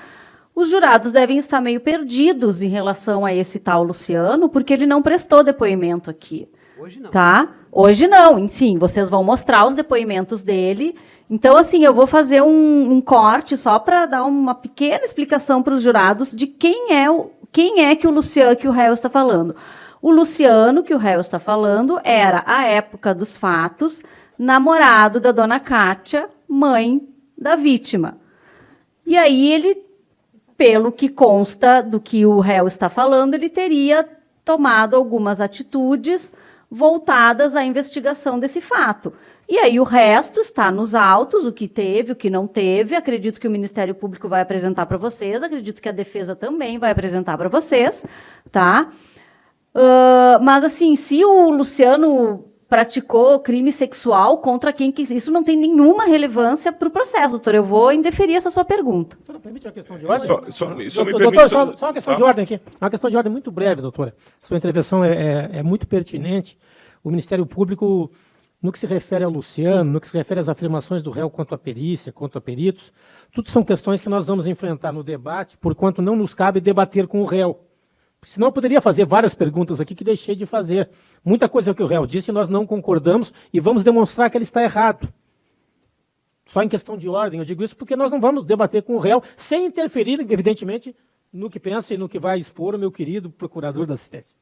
os jurados devem estar meio perdidos em relação a esse tal Luciano, porque ele não prestou depoimento aqui. Hoje não. Tá? Hoje não. Sim, vocês vão mostrar os depoimentos dele. Então, assim, eu vou fazer um corte só para dar uma pequena explicação para os jurados de quem é que o Luciano, que o réu está falando. O Luciano, que o réu está falando, era, à época dos fatos, namorado da dona Kátia, mãe da vítima. E aí ele pelo que consta do que o réu está falando, ele teria tomado algumas atitudes voltadas à investigação desse fato. E aí o resto está nos autos, o que teve, o que não teve. Acredito que o Ministério Público vai apresentar para vocês, acredito que a defesa também vai apresentar para vocês, tá? Mas, assim, se o Luciano praticou crime sexual contra quem quis, isso não tem nenhuma relevância para o processo, doutor. Eu vou indeferir essa sua pergunta. Doutora, permite uma questão de ordem? Doutor, só uma questão de ordem aqui. Uma questão de ordem muito breve, doutora. Sua intervenção é muito pertinente. O Ministério Público, no que se refere ao Luciano, no que se refere às afirmações do réu quanto à perícia, quanto a peritos, tudo são questões que nós vamos enfrentar no debate, porquanto não nos cabe debater com o réu. Senão eu poderia fazer várias perguntas aqui que deixei de fazer. Muita coisa que o réu disse nós não concordamos e vamos demonstrar que ele está errado. Só em questão de ordem, eu digo isso porque nós não vamos debater com o réu sem interferir, evidentemente, no que pensa e no que vai expor o meu querido procurador da assistência.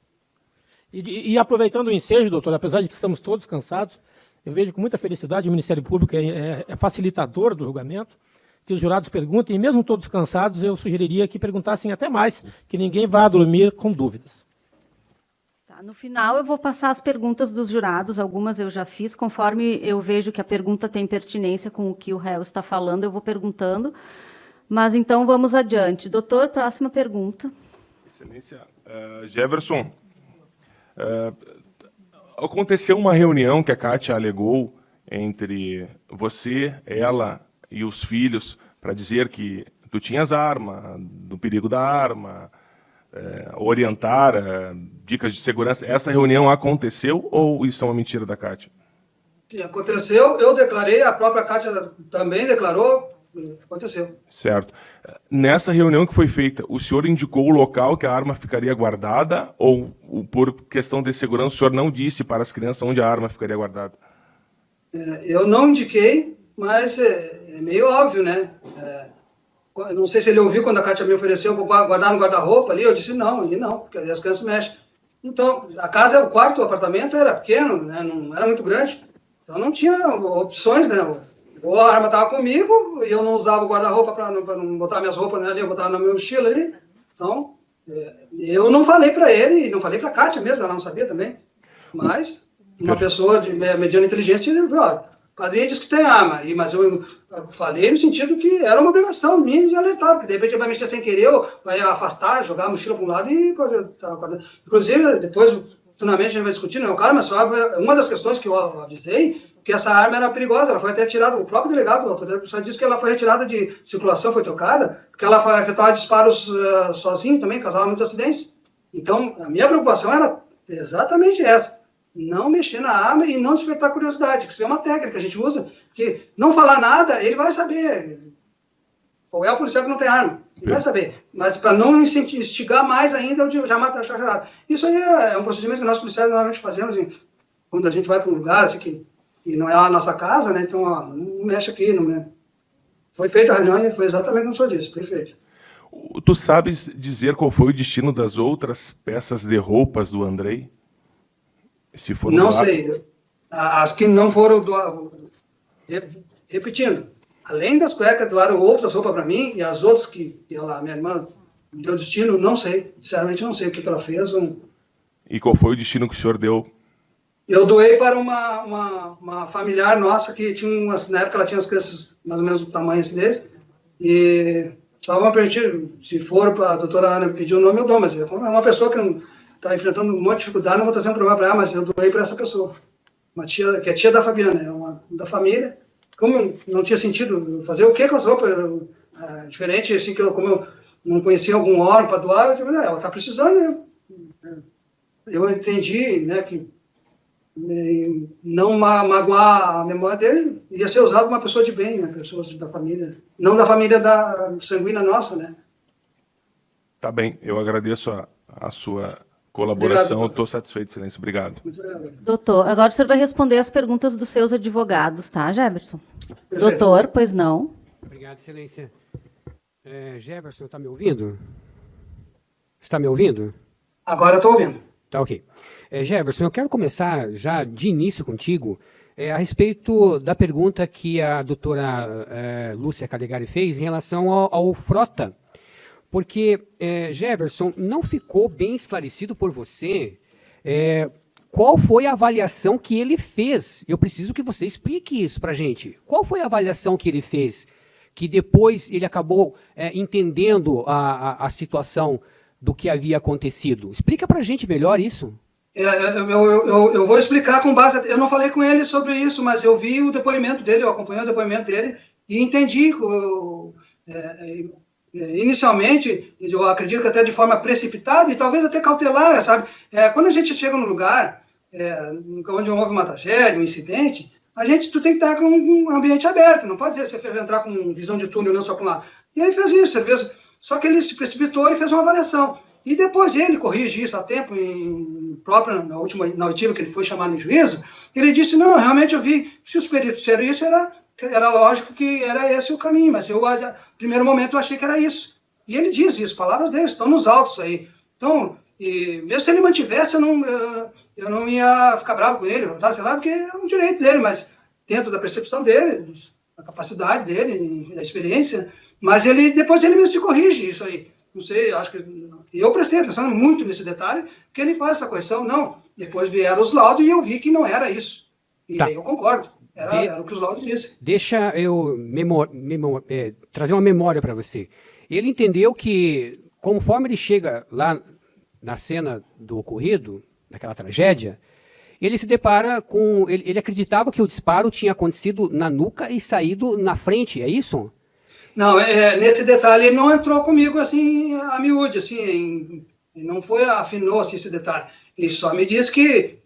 E aproveitando o ensejo, doutor, apesar de que estamos todos cansados, eu vejo com muita felicidade o Ministério Público é facilitador do julgamento, que os jurados perguntem, e mesmo todos cansados, eu sugeriria que perguntassem até mais, que ninguém vá dormir com dúvidas. Tá, no final, eu vou passar as perguntas dos jurados, algumas eu já fiz, conforme eu vejo que a pergunta tem pertinência com o que o réu está falando, eu vou perguntando. Mas, então, vamos adiante. Doutor, próxima pergunta. Excelência. Jefferson, aconteceu uma reunião que a Kátia alegou entre você, ela e os filhos, para dizer que tu tinhas arma, do perigo da arma, orientar dicas de segurança. Essa reunião aconteceu ou isso é uma mentira da Kátia? Sim, aconteceu, eu declarei, a própria Kátia também declarou, aconteceu. Certo. Nessa reunião que foi feita, o senhor indicou o local que a arma ficaria guardada ou, por questão de segurança, o senhor não disse para as crianças onde a arma ficaria guardada? Eu não indiquei, mas é meio óbvio, né? Não sei se ele ouviu quando a Kátia me ofereceu para guardar no guarda-roupa ali, eu disse não, ali não, porque ali as crianças mexem. Então, a casa, o quarto, o apartamento era pequeno, né? Não era muito grande, então não tinha opções, né? Ou a arma estava comigo, e eu não usava o guarda-roupa para não botar minhas roupas ali, eu botava na minha mochila ali. Então, eu não falei para ele, não falei para a Kátia mesmo, ela não sabia também. Mas, uma pessoa de mediana inteligência, olha, o padrinho disse que tem arma, mas eu falei no sentido que era uma obrigação minha de alertar, porque de repente ele vai mexer sem querer, ou vai afastar, jogar a mochila para um lado e pode... Inclusive, depois, futuramente a gente vai discutir, no meu caso, mas só uma das questões que eu avisei, que essa arma era perigosa, ela foi até tirada, o próprio delegado, o autoridade policial, disse que ela foi retirada de circulação, foi trocada, porque ela efetuava disparos sozinho também, causava muitos acidentes. Então, a minha preocupação era exatamente essa, não mexer na arma e não despertar curiosidade, que isso é uma técnica que a gente usa, que não falar nada, ele vai saber, ou é o policial que não tem arma, ele vai saber, mas para não instigar mais ainda, eu já mato a charada. Isso aí é um procedimento que nós policiais normalmente fazemos, quando a gente vai para um lugar assim, que não é a nossa casa, né? Então, não mexe aqui, não. Foi feita a reunião e foi exatamente como o senhor disse, perfeito. Tu sabes dizer qual foi o destino das outras peças de roupas do Andrei? Se for não sei. As que não foram repetindo, além das cuecas, doaram outras roupas para mim, e as outras que minha irmã deu destino, não sei. Sinceramente, não sei o que ela fez. E qual foi o destino que o senhor deu? Eu doei para uma familiar nossa que tinha, na época ela tinha as crianças mais ou menos do tamanho deles, e só vão permitir, se for para a doutora Ana pedir o nome, eu dou, mas é uma pessoa que está enfrentando um monte de dificuldade, não vou trazer um problema para ela, mas eu doei para essa pessoa, uma tia, que é tia da Fabiana, é uma da família. Como não tinha sentido fazer o que com as roupas, diferente, assim, como eu não conhecia algum órgão para doar, eu digo, ela está precisando, eu entendi, né, que não magoar a memória dele, ia ser usado uma pessoa de bem, né, pessoas da família, não da família da sanguínea nossa, né. Tá bem, eu agradeço a sua colaboração, estou satisfeito, excelência, obrigado. Muito obrigado. Doutor, agora o senhor vai responder as perguntas dos seus advogados, tá, Jefferson? Perfeito. Doutor, pois não. Obrigado, excelência. Jefferson, está me ouvindo? Está me ouvindo? Agora eu estou ouvindo. Tá ok. Jefferson, eu quero começar já de início contigo a respeito da pergunta que a doutora Lúcia Calegari fez em relação ao Frota. porque, Jefferson, não ficou bem esclarecido por você qual foi a avaliação que ele fez. Eu preciso que você explique isso para a gente. Qual foi a avaliação que ele fez, que depois ele acabou entendendo a situação do que havia acontecido? Explica para a gente melhor isso. Eu vou explicar com base... Eu não falei com ele sobre isso, mas eu vi o depoimento dele, eu acompanhei o depoimento dele e entendi... Inicialmente, eu acredito que até de forma precipitada e talvez até cautelar, sabe? Quando a gente chega no lugar onde houve uma tragédia, um incidente, tu tem que estar com um ambiente aberto, não pode ser você entrar com visão de túnel olhando só para um lado. E ele fez isso, só que ele se precipitou e fez uma avaliação. E depois ele corrige isso a tempo, na última oitiva que ele foi chamado em juízo, ele disse, não, realmente eu vi, se os peritos disseram isso, era lógico que era esse o caminho, mas no primeiro momento eu achei que era isso. E ele diz isso, palavras dele, estão nos autos aí. Então, mesmo se ele mantivesse, eu não ia ficar bravo com ele, tá? Sei lá, porque é um direito dele, mas dentro da percepção dele, da capacidade dele, da experiência, mas depois ele mesmo se corrige isso aí. Não sei, acho que eu prestei atenção muito nesse detalhe, porque ele faz essa correção, não. Depois vieram os laudos e eu vi que não era isso. E aí eu concordo. Era o que os laudos dizem. Deixa eu trazer uma memória para você. Ele entendeu que, conforme ele chega lá na cena do ocorrido, daquela tragédia, ele se depara com... Ele acreditava que o disparo tinha acontecido na nuca e saído na frente, é isso? Não, nesse detalhe ele não entrou comigo assim, a miúde, assim, não afinou assim, esse detalhe. Ele só me disse que...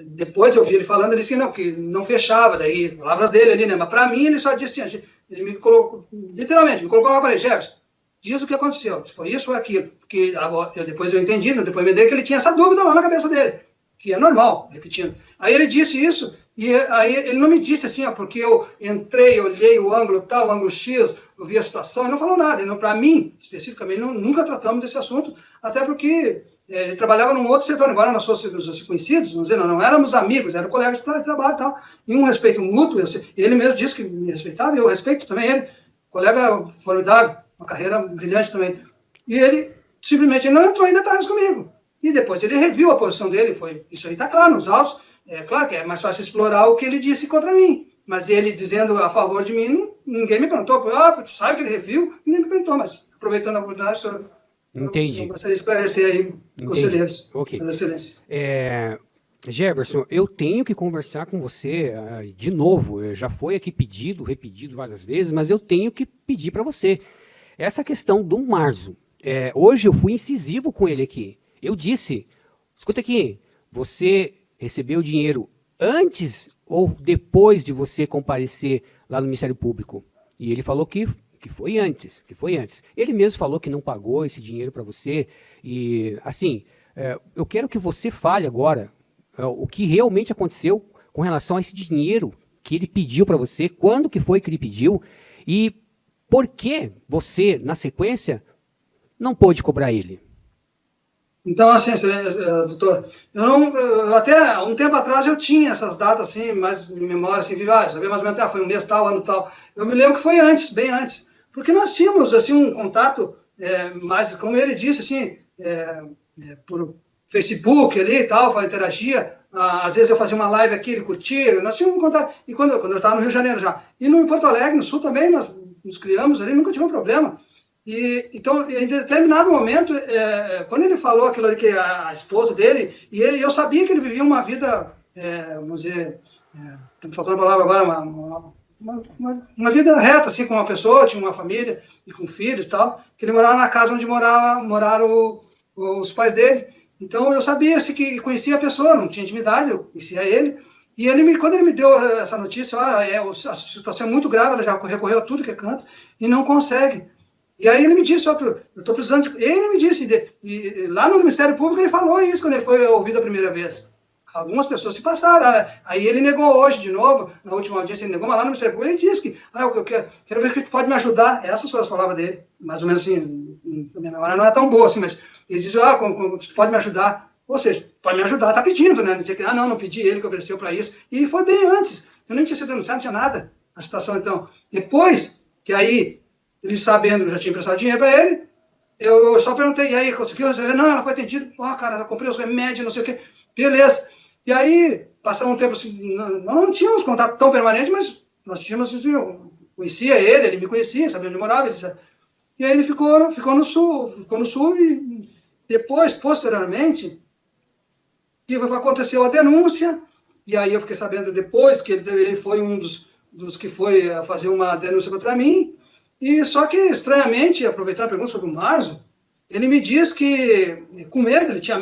Depois eu vi ele falando, ele disse que não fechava, daí, palavras dele ali, né? Mas para mim ele só disse assim, ele me colocou, literalmente, me colocou na parede, Jefferson, diz o que aconteceu, se foi isso ou aquilo. Porque agora, depois eu entendi, no depoimento dele, que ele tinha essa dúvida lá na cabeça dele, que é normal, repetindo. Aí ele disse isso, e aí ele não me disse assim, porque eu entrei, olhei o ângulo tal, o ângulo X, eu vi a situação, ele não falou nada. Para mim, especificamente, nunca tratamos desse assunto, até porque... ele trabalhava num outro setor, embora nós fôssemos conhecidos, não éramos amigos, eram colegas de trabalho e tal, e um respeito mútuo, ele mesmo disse que me respeitava, e eu respeito também ele, colega formidável, uma carreira brilhante também, e ele simplesmente não entrou em detalhes comigo, e depois ele reviu a posição dele, isso aí está claro nos autos, claro que é mais fácil explorar o que ele disse contra mim, mas ele dizendo a favor de mim, ninguém me perguntou, tu sabe que ele reviu? Ninguém me perguntou, mas aproveitando a oportunidade, senhor... Entendi. Eu gostaria de esclarecer aí, conselheiros. Ok. Excelência. Jefferson, eu tenho que conversar com você de novo. Já foi aqui repetido várias vezes, mas eu tenho que pedir para você. Essa questão do Marzo. Hoje eu fui incisivo com ele aqui. Eu disse, escuta aqui, você recebeu dinheiro antes ou depois de você comparecer lá no Ministério Público? E ele falou que foi antes, Ele mesmo falou que não pagou esse dinheiro para você. E, assim, eu quero que você fale agora o que realmente aconteceu com relação a esse dinheiro que ele pediu para você, quando que foi que ele pediu e por que você, na sequência, não pôde cobrar ele. Então, assim, doutor, até um tempo atrás eu tinha essas datas, assim, mais de memória, assim, sabia mais ou menos, foi um mês tal, ano tal. Eu me lembro que foi antes, bem antes. Porque nós tínhamos, assim, um contato, mais, como ele disse, assim, por Facebook ali e tal, interagia, às vezes eu fazia uma live aqui, ele curtia, nós tínhamos um contato, e quando eu estava no Rio de Janeiro já, e no Porto Alegre, no Sul também, nós nos criamos ali, nunca tivemos problema. Então, em determinado momento, quando ele falou aquilo ali, que a esposa dele, eu sabia que ele vivia uma vida, vamos dizer, tá me faltando a palavra agora, uma vida reta, assim, com uma pessoa, tinha uma família, e com filhos e tal, que ele morava na casa onde moraram os pais dele. Então, eu sabia assim, que conhecia a pessoa, não tinha intimidade, eu conhecia ele, e quando ele me deu essa notícia, a situação é muito grave, ela já recorreu a tudo que é canto, e não consegue. E aí ele me disse, eu estou precisando de... Ele me disse, e lá no Ministério Público ele falou isso quando ele foi ouvido a primeira vez. Algumas pessoas se passaram, aí ele negou hoje de novo, na última audiência ele negou, mas lá no Ministério Público ele disse que, eu quero ver que tu pode me ajudar, essas foram as palavras dele, mais ou menos assim, a minha memória não é tão boa assim, mas ele disse, tu pode me ajudar, ou seja, pode me ajudar, tá pedindo, né, não pedi, ele que ofereceu para isso, e foi bem antes, eu nem tinha sido denunciado, não tinha nada, a situação então, depois, que aí, ele sabendo que eu já tinha emprestado dinheiro para ele, Eu só perguntei, e aí, conseguiu resolver? Não, ela foi atendida, cara, eu comprei os remédios, não sei o quê, beleza. E aí, passamos um tempo assim, não tínhamos contato tão permanente, mas nós tínhamos, assim, eu conhecia ele me conhecia, sabia onde morava, e aí ele ficou no sul, e depois, posteriormente, que aconteceu a denúncia, e aí eu fiquei sabendo depois que ele foi um dos que foi fazer uma denúncia contra mim, e só que, estranhamente, aproveitando a pergunta sobre o Marzo, ele me diz que, com medo, ele tinha,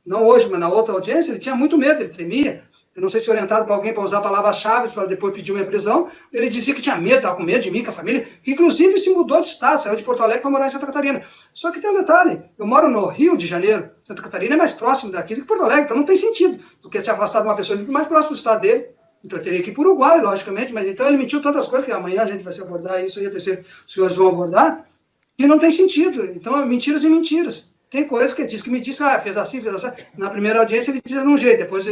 não hoje, mas na outra audiência, ele tinha muito medo, ele tremia. Eu não sei se orientado para alguém para usar palavras-chave para depois pedir uma prisão. Ele dizia que tinha medo, estava com medo de mim, com a família. Inclusive, se mudou de estado, saiu de Porto Alegre para morar em Santa Catarina. Só que tem um detalhe, eu moro no Rio de Janeiro, Santa Catarina é mais próximo daqui do que Porto Alegre, então não tem sentido do que se afastar de uma pessoa mais próximo do estado dele. Então eu teria que ir para o Uruguai, logicamente, mas então ele mentiu tantas coisas, que amanhã a gente vai se abordar isso, e os senhores vão abordar, que não tem sentido. Então, mentiras e mentiras. Tem coisas que ele diz que me disse, fez assim. Na primeira audiência ele dizia de um jeito, depois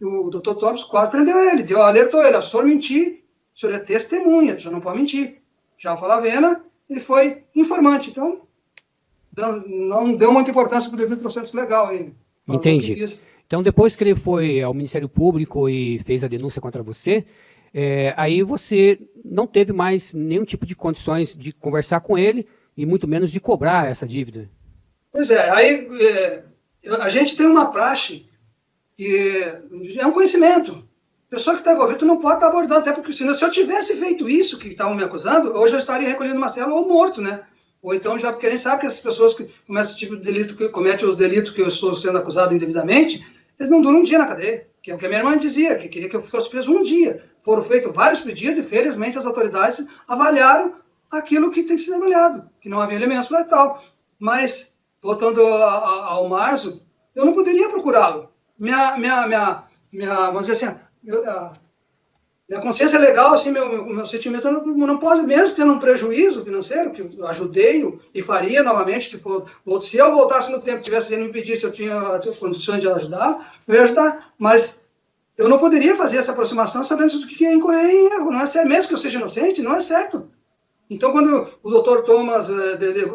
o doutor Thomas quase prendeu ele, alertou ele, se o senhor mentir, o senhor é testemunha, o senhor não pode mentir. Já o Falavena, ele foi informante, então não deu muita importância para o devido processo legal. Entendi. Então, depois que ele foi ao Ministério Público e fez a denúncia contra você, aí você não teve mais nenhum tipo de condições de conversar com ele e muito menos de cobrar essa dívida. Pois é, aí a gente tem uma praxe que é um conhecimento. A pessoa que está envolvida, tu não pode estar abordando, até porque se eu tivesse feito isso que estavam me acusando, hoje eu estaria recolhendo uma cela ou morto, né? Ou então, já porque a gente sabe que essas pessoas que cometem esse tipo de delito, que cometem os delitos que eu estou sendo acusado indevidamente, eles não duram um dia na cadeia, que é o que a minha irmã dizia, que queria que eu ficasse preso um dia. Foram feitos vários pedidos e, felizmente, as autoridades avaliaram aquilo que tem que ser avaliado, que não havia elementos para tal. Mas, voltando ao Marzo, eu não poderia procurá-lo. Vamos dizer assim, minha consciência legal, assim, meu sentimento, eu não posso, mesmo tendo um prejuízo financeiro, que eu ajudei e faria novamente, se eu voltasse no tempo, tivesse ele me pedir se eu tinha condições de ajudar, eu ia ajudar, mas eu não poderia fazer essa aproximação sabendo do que ia incorrer em erro, não é certo, mesmo que eu seja inocente, não é certo. Então, quando o doutor Thomas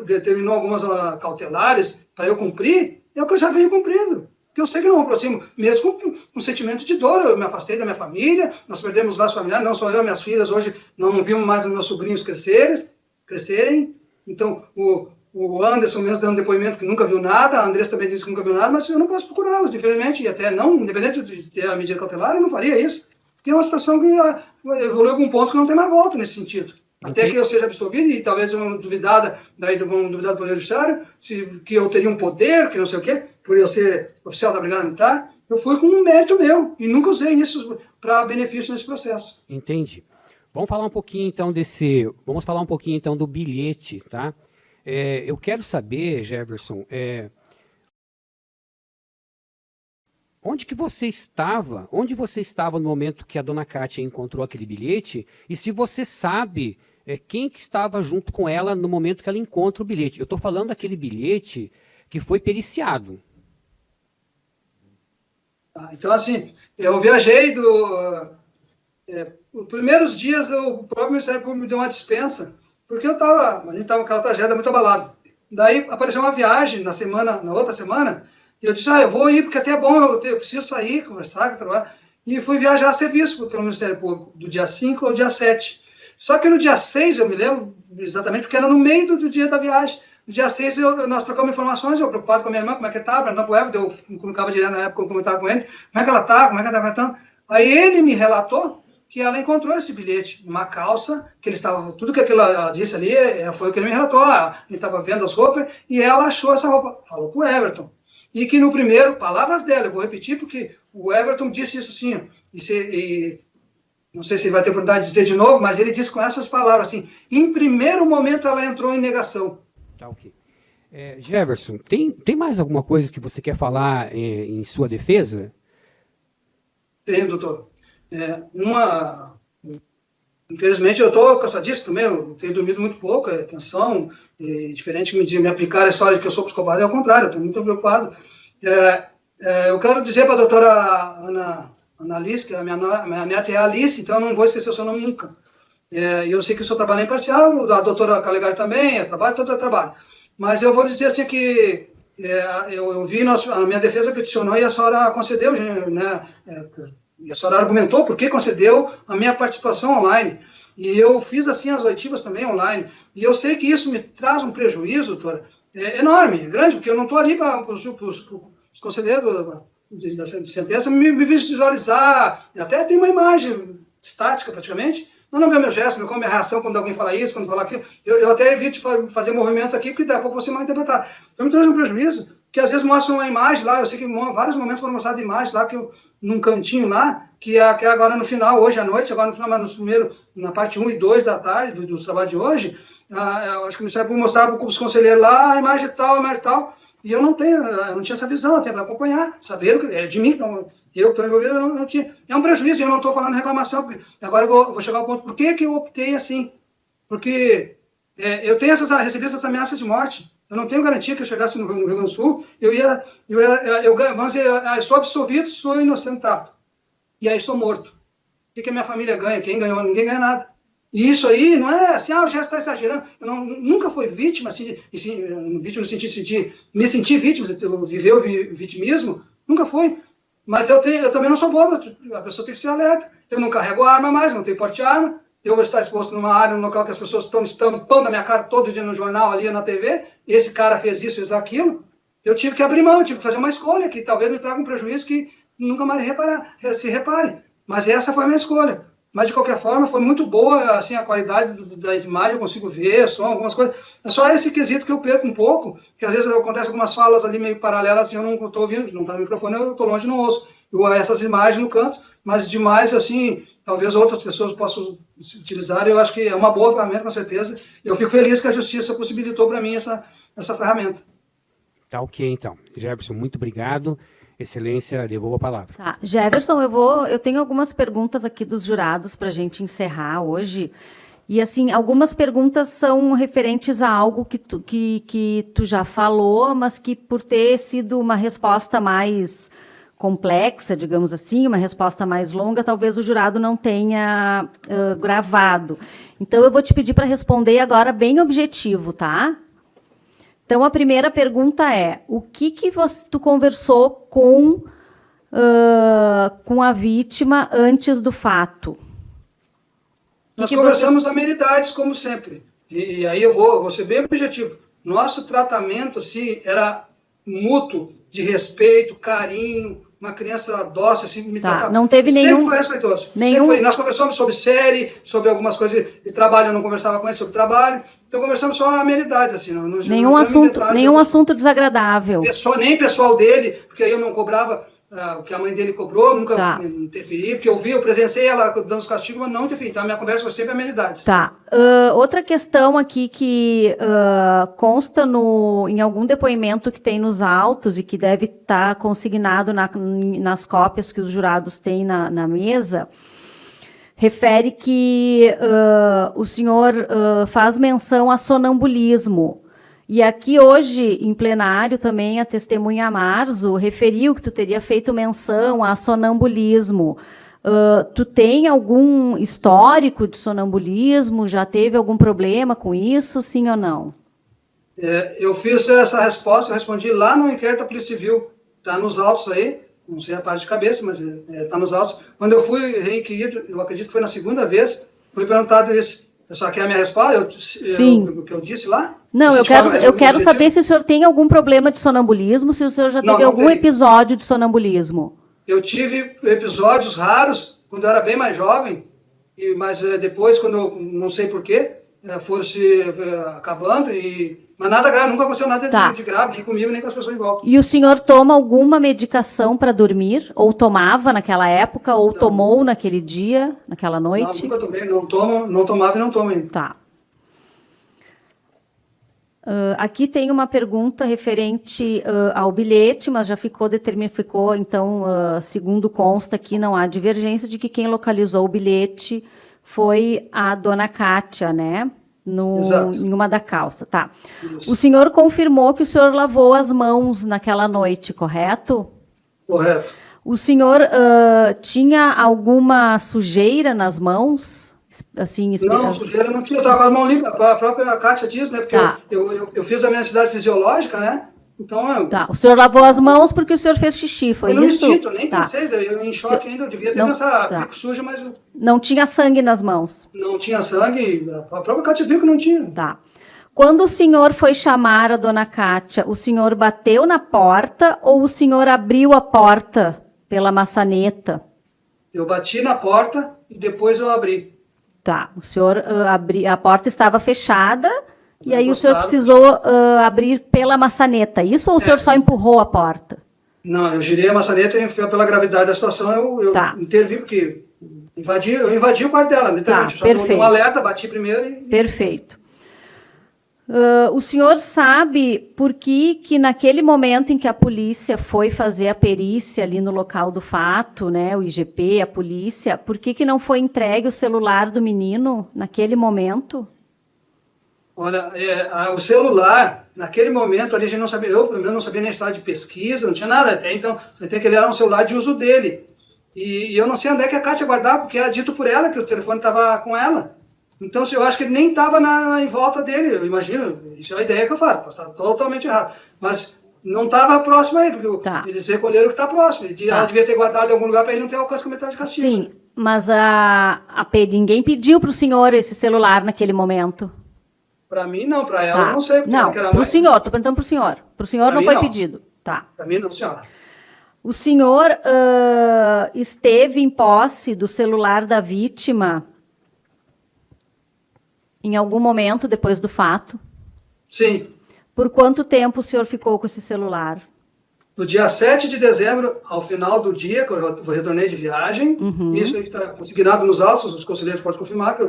determinou algumas cautelares para eu cumprir, é o que eu já venho cumprindo. Porque eu sei que não me aproximo, mesmo com um sentimento de dor. Eu me afastei da minha família, nós perdemos laços familiares, não só eu, minhas filhas, hoje não vimos mais os meus sobrinhos crescerem. Então, o Anderson mesmo dando depoimento que nunca viu nada, a Andressa também disse que nunca viu nada, mas eu não posso procurá-los, infelizmente, e até não, independente de ter a medida cautelar, eu não faria isso. Porque é uma situação que evoluiu a um ponto que não tem mais volta nesse sentido. Até que eu seja absolvido, e talvez vão duvidar do Poder Judiciário, que eu teria um poder, que não sei o quê, por eu ser oficial da Brigada Militar, eu fui com um mérito meu, e nunca usei isso para benefício nesse processo. Entendi. Vamos falar um pouquinho então do bilhete, tá? Eu quero saber, Jefferson, onde você estava no momento que a dona Kátia encontrou aquele bilhete, e se você sabe quem que estava junto com ela no momento que ela encontra o bilhete. Eu estou falando daquele bilhete que foi periciado. Então, assim, eu viajei os primeiros dias, o próprio Ministério Público me deu uma dispensa, porque a gente estava com aquela tragédia muito abalado. Daí apareceu uma viagem na outra semana, e eu disse, eu vou ir, porque até é bom, eu preciso sair, conversar, trabalhar. E fui viajar a serviço pelo Ministério Público, do dia 5 ao dia 7. Só que no dia 6, eu me lembro exatamente, porque era no meio do dia da viagem. No dia 6, nós trocamos informações, eu preocupado com a minha irmã, como é que estava, perguntando para o Everton, eu comunicava direto na época, eu comentava com ele, como é que ela está, como é que ela está. Aí ele me relatou que ela encontrou esse bilhete, uma calça, que ele estava, tudo que ela disse ali, foi o que ele me relatou, ele estava vendo as roupas, e ela achou essa roupa, falou para o Everton. E que no primeiro, palavras dela, eu vou repetir, porque o Everton disse isso assim, não sei se ele vai ter oportunidade de dizer de novo, mas ele disse com essas palavras assim, em primeiro momento ela entrou em negação. Tá, ok. Jefferson, tem mais alguma coisa que você quer falar em sua defesa? Tenho, doutor. Infelizmente eu estou cansadíssimo também, eu tenho dormido muito pouco, tensão, diferente que me aplicar a história de que eu sou psicopata, é ao contrário, eu estou muito preocupado. Eu quero dizer para a doutora Ana Alice, que a minha neta é a Alice, então eu não vou esquecer o seu nome nunca. Eu sei que o seu trabalho é imparcial, a doutora Calegari também, todo trabalho. mas eu vou dizer assim que eu vi, a minha defesa peticionou e a senhora concedeu, né? E a senhora argumentou por que concedeu a minha participação online. E eu fiz assim as oitivas também online. E eu sei que isso me traz um prejuízo, doutora, enorme, grande, porque eu não estou ali para os conselheiros de sentença me visualizar. Até tem uma imagem estática praticamente. Eu não vejo meu gesto, não minha reação quando alguém fala isso, quando fala aquilo. Eu até evito fazer movimentos aqui, porque daqui a pouco vou ser mal interpretado. Então me traz um prejuízo, que às vezes mostra uma imagem lá, eu sei que em vários momentos foram mostradas imagens lá, num cantinho lá, que é agora no final, hoje à noite, agora no final, mas na parte 1 e 2 da tarde, dos trabalhos de hoje, eu acho que o Ministério Público mostrava para os conselheiros lá, a imagem tal, e eu não tinha essa visão, até para acompanhar, saber que é de mim, então, eu que estou envolvido, eu não tinha. É um prejuízo, eu não estou falando reclamação, porque agora eu vou chegar ao ponto, por que eu optei assim? Porque eu recebi essas ameaças de morte. Eu não tenho garantia que eu chegasse no Rio Grande do Sul, vamos dizer, eu sou absolvido, sou inocentado. E aí sou morto. O que a minha família ganha? Quem ganhou? Ninguém ganha nada. E isso aí não é assim, o gesto está exagerando. Eu nunca fui vítima, assim, vítima no sentido de me sentir vítima, viver o vitimismo, nunca fui. Mas eu também não sou bobo, a pessoa tem que ser alerta. Eu não carrego arma mais, não tenho porte de arma. Eu vou estar exposto numa área, num local que as pessoas estão estampando a minha cara todo dia no jornal, ali na TV, esse cara fez isso, fez aquilo. Eu tive que abrir mão, tive que fazer uma escolha que talvez me traga um prejuízo que nunca mais se repare. Mas essa foi a minha escolha. Mas, de qualquer forma, foi muito boa assim, a qualidade da imagem, eu consigo ver, som, algumas coisas. É só esse quesito que eu perco um pouco, que às vezes acontece algumas falas ali meio paralelas, assim, eu não estou ouvindo, não está no microfone, eu estou longe e não ouço. Essas imagens no canto, mas demais, assim, talvez outras pessoas possam utilizar, eu acho que é uma boa ferramenta, com certeza. Eu fico feliz que a Justiça possibilitou para mim essa ferramenta. Tá ok, então. Jefferson, muito obrigado. Excelência, devolvo a palavra. Tá. Jefferson, eu tenho algumas perguntas aqui dos jurados para a gente encerrar hoje. E, assim, algumas perguntas são referentes a algo que tu já falou, mas que, por ter sido uma resposta mais complexa, digamos assim, uma resposta mais longa, talvez o jurado não tenha gravado. Então, eu vou te pedir para responder agora bem objetivo, tá? Então, a primeira pergunta é, o que tu conversou com a vítima antes do fato? Nós conversamos amenidades, como sempre. E aí eu vou ser bem objetivo. Nosso tratamento, assim, era mútuo, de respeito, carinho, uma criança dócil, assim, me tratava. Não teve sempre nenhum... foi respeitoso. Nenhum... Sempre foi. Nós conversamos sobre série, sobre algumas coisas de trabalho, eu não conversava com ele sobre trabalho. Então conversamos só amenidades, assim. Nenhum assunto desagradável. Nem pessoal dele, porque aí eu não cobrava o que a mãe dele cobrou, nunca interferi, porque eu presenciei ela dando os castigos, mas não interferi. Então a minha conversa foi sempre amenidades. Tá. Outra questão aqui que consta em algum depoimento que tem nos autos e que deve estar consignado nas cópias que os jurados têm na mesa, refere que o senhor faz menção a sonambulismo. E aqui hoje, em plenário, também a testemunha Marzo referiu que tu teria feito menção a sonambulismo. Tu tem algum histórico de sonambulismo? Já teve algum problema com isso, sim ou não? Eu fiz essa resposta, eu respondi lá no inquérito da Polícia Civil. Está nos autos aí, não sei a parte de cabeça, mas está nos autos. Quando eu fui requerido, eu acredito que foi na segunda vez, foi perguntado isso. Só que a minha resposta, o que eu disse lá? Não, eu quero saber se o senhor tem algum problema de sonambulismo, se o senhor já teve algum episódio de sonambulismo. Eu tive episódios raros, quando eu era bem mais jovem, mas depois, quando eu não sei porquê, foram se acabando, mas nada grave, nunca aconteceu nada de grave, nem comigo, nem com as pessoas em volta. E o senhor toma alguma medicação para dormir? Ou tomava naquela época, ou tomou naquele dia, naquela noite? Não, nunca tomei, não tomava e não tomo ainda. Tá. Aqui tem uma pergunta referente ao bilhete, mas já ficou, então, segundo consta aqui, não há divergência de que quem localizou o bilhete foi a dona Kátia, né? Em uma da calça, tá. Isso. O senhor confirmou que o senhor lavou as mãos naquela noite, correto? Correto. O senhor tinha alguma sujeira nas mãos? assim... Não, sujeira não tinha, eu estava com as mãos limpas, a própria Kátia diz, né? Porque Tá. eu fiz a minha necessidade fisiológica, né? Então, Tá, o senhor lavou as mãos porque o senhor fez xixi, foi no isso? instinto, eu nem Tá. pensei, eu em choque ainda, eu devia ter Não, pensado, tá. fico sujo, mas Não tinha sangue nas mãos. não tinha sangue, a própria Kátia viu que não tinha. Tá. Quando o senhor foi chamar a dona Kátia, o senhor bateu na porta ou o senhor abriu a porta pela maçaneta? Eu bati na porta e depois eu abri. Tá, o senhor a porta estava fechada e aí o senhor Encostado. precisou abrir pela maçaneta, isso ou o senhor só empurrou a porta? Não, eu girei a maçaneta e pela gravidade da situação eu Tá. intervi, porque eu invadi o quarto dela, literalmente. Tá, Eu só dei um perfeito. alerta, bati primeiro e... Perfeito. O senhor sabe por que naquele momento em que a polícia foi fazer a perícia ali no local do fato, né, o IGP, a polícia, por que não foi entregue o celular do menino naquele momento? Olha, o celular, naquele momento ali a gente não sabia, eu pelo menos não sabia nem estado de pesquisa, não tinha nada até, então até que ele era um celular de uso dele. E eu não sei onde é que a Kátia guardava, porque era dito por ela que o telefone estava com ela. Então, eu acho que ele nem estava em volta dele, eu imagino, isso é a ideia que eu faço, posso estar totalmente errado. Mas não estava próximo a ele, porque Tá. eles recolheram o que está próximo. Ela devia ter guardado em algum lugar para ele não ter alcance comentário de castigo. Sim, Né? mas ninguém pediu para o senhor esse celular naquele momento. Para mim, não, para ela, Tá. eu não sei. Porque Não, ela que era para o mãe. senhor, estou perguntando para o senhor. Para o senhor Pra não mim, foi não. pedido. Tá. Para mim, não, senhora. O senhor esteve em posse do celular da vítima em algum momento depois do fato? Sim. Por quanto tempo o senhor ficou com esse celular? No dia 7 de dezembro, ao final do dia, que eu retornei de viagem, isso está consignado nos autos, os conselheiros podem confirmar, que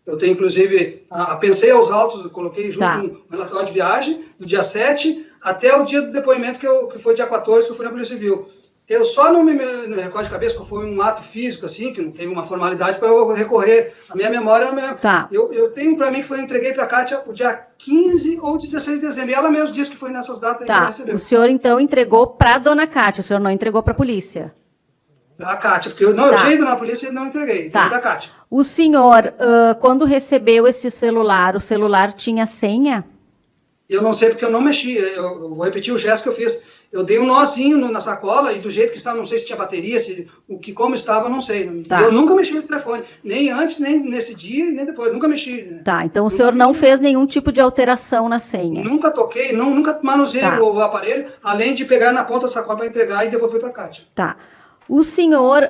eu tenho, inclusive, apensei aos autos, coloquei junto Tá. um relatório de viagem, do dia 7 até o dia do depoimento, que foi dia 14, que eu fui na Polícia Civil. Eu só não me recordo de cabeça que foi um ato físico, assim, que não teve uma formalidade para eu recorrer. A minha memória não me lembro. Tá. Eu tenho para mim que eu entreguei para a Kátia o dia 15 ou 16 de dezembro. E ela mesma disse que foi nessas datas que ela Tá. recebeu. O senhor, então, entregou para a dona Kátia, o senhor não entregou para a polícia? A Kátia, porque eu Tá. tinha ido na polícia e não entreguei. Entreguei para a Kátia. O senhor, quando recebeu esse celular, o celular tinha senha? Eu não sei porque eu não mexi. Eu vou repetir o gesto que eu fiz. Eu dei um nozinho na sacola e do jeito que estava, não sei se tinha bateria, como estava, não sei. Tá. Eu nunca mexi nesse telefone. Nem antes, nem nesse dia, nem depois. Nunca mexi. Tá, então o Nunca senhor não mexi. fez nenhum tipo de alteração na senha? Nunca toquei, nunca manuseei Tá. o aparelho, além de pegar na ponta da sacola para entregar e devolver para a Kátia. Tá. O senhor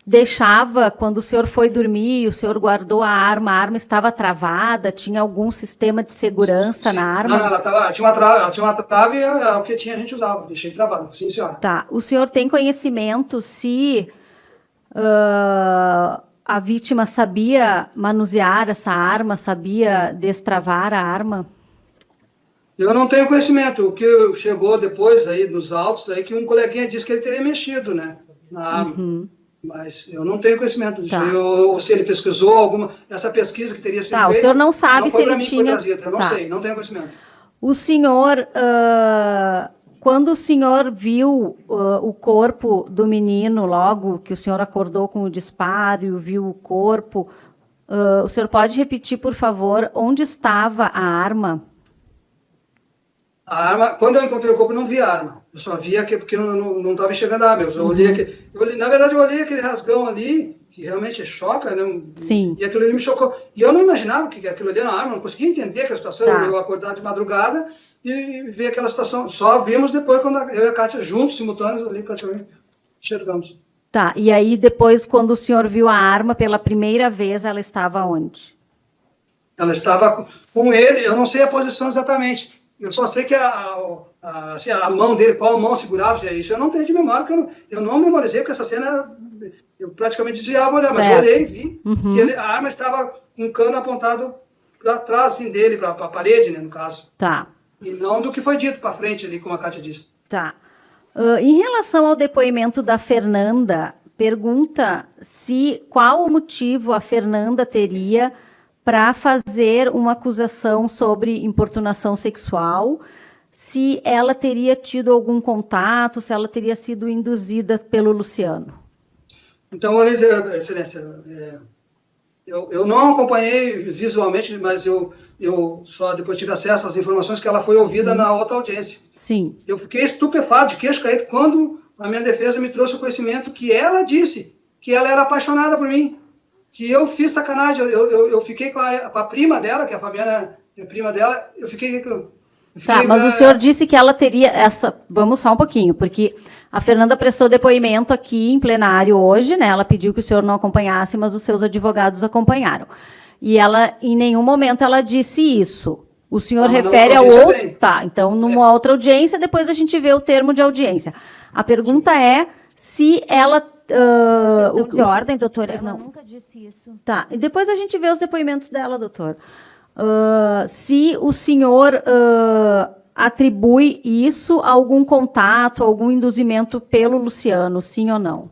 deixava, quando o senhor foi dormir, o senhor guardou a arma estava travada? Tinha algum sistema de segurança na arma? Não, ela tinha uma trave, o que tinha a gente usava. Deixei travado, sim, senhora. Tá. O senhor tem conhecimento se a vítima sabia manusear essa arma, sabia destravar a arma? Eu não tenho conhecimento. O que chegou depois aí nos autos, aí que um coleguinha disse que ele teria mexido, né, na arma. Mas eu não tenho conhecimento disso. Tá. Ou se ele pesquisou essa pesquisa que teria sido Tá, o feita. senhor não sabe não se foi ele pra mim que tinha- foi trazida. Eu não Tá. sei, não tenho conhecimento. O senhor, quando o senhor viu o corpo do menino, logo que o senhor acordou com o disparo, viu o corpo, o senhor pode repetir, por favor, onde estava a arma? A arma, quando eu encontrei o corpo, eu não vi a arma. Eu só vi porque não estava enxergando a arma. Eu olhei na verdade, eu olhei aquele rasgão ali, que realmente choca, né? Sim. E aquilo ali me chocou. E eu não imaginava que aquilo ali era uma arma, não conseguia entender aquela situação. Tá. Eu acordar de madrugada e ver aquela situação. Só vimos depois, quando eu e a Kátia juntos, simultâneos, ali praticamente enxergamos. Tá, e aí depois, quando o senhor viu a arma pela primeira vez, ela estava onde? Ela estava com ele, eu não sei a posição exatamente. Eu só sei que a mão dele, qual mão segurava, isso eu não tenho de memória, porque eu não memorizei, porque essa cena eu praticamente desviava o olhar, mas eu Certo. olhei e vi que a arma estava com um cano apontado para trás assim, dele, para a parede, né, no caso. Tá, E não do que foi dito para frente ali, como a Kátia disse. tá. Em relação ao depoimento da Fernanda, pergunta qual o motivo a Fernanda teria para fazer uma acusação sobre importunação sexual, se ela teria tido algum contato, se ela teria sido induzida pelo Luciano. Então, Excelência, Eu não acompanhei visualmente, mas eu só depois tive acesso às informações que ela foi ouvida na outra audiência. Sim. Eu fiquei estupefato, de queixo caído, quando a minha defesa me trouxe o conhecimento que ela disse que ela era apaixonada por mim, que eu fiz sacanagem. Eu fiquei com a prima dela, que a Fabiana é prima dela, eu fiquei Tá, mas o senhor disse que ela teria essa... Vamos só um pouquinho, porque a Fernanda prestou depoimento aqui em plenário hoje, né? Ela pediu que o senhor não acompanhasse, mas os seus advogados acompanharam. E ela, em nenhum momento, ela disse isso. O senhor refere ao outro... Tá, então, numa outra audiência, depois a gente vê o termo de audiência. A pergunta é se ela... Questão de ordem, doutora, ela nunca disse isso. Tá, e depois a gente vê os depoimentos dela, doutor. Se o senhor atribui isso a algum contato, algum induzimento pelo Luciano, sim ou não?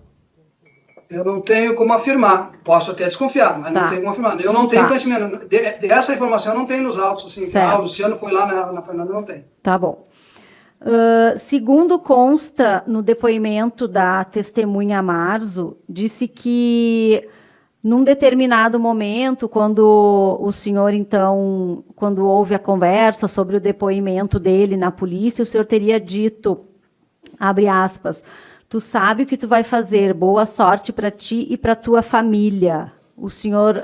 Eu não tenho como afirmar. Posso até desconfiar, mas não tenho como afirmar. Eu não tenho conhecimento. Dessa informação eu não tenho nos autos. Assim, que, o Luciano foi lá na Fernanda, não tem. Tá bom. Segundo consta no depoimento da testemunha Marzo, disse que num determinado momento, quando o senhor, então, quando houve a conversa sobre o depoimento dele na polícia, o senhor teria dito, abre aspas, tu sabe o que tu vai fazer, boa sorte para ti e para tua família. O senhor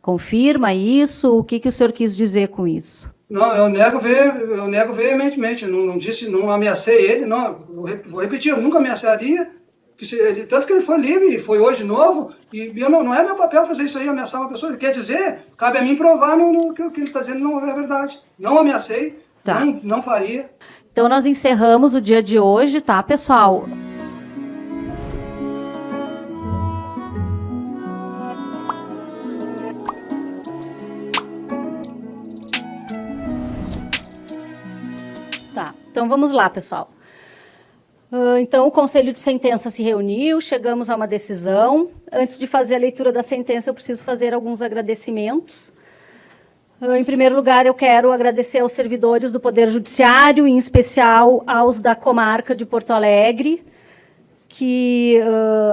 confirma isso? O que o senhor quis dizer com isso? Não, eu nego veementemente, não disse, não ameacei ele, não, vou repetir, eu nunca ameaçaria. Tanto que ele foi livre, foi hoje novo, e não é meu papel fazer isso aí, ameaçar uma pessoa. Quer dizer, cabe a mim provar que o que ele está dizendo não é verdade. Não ameacei, não faria. Então, nós encerramos o dia de hoje, tá, pessoal? Tá, então vamos lá, pessoal. Então, o Conselho de Sentença se reuniu, chegamos a uma decisão. Antes de fazer a leitura da sentença, eu preciso fazer alguns agradecimentos. Em primeiro lugar, eu quero agradecer aos servidores do Poder Judiciário, em especial aos da comarca de Porto Alegre, que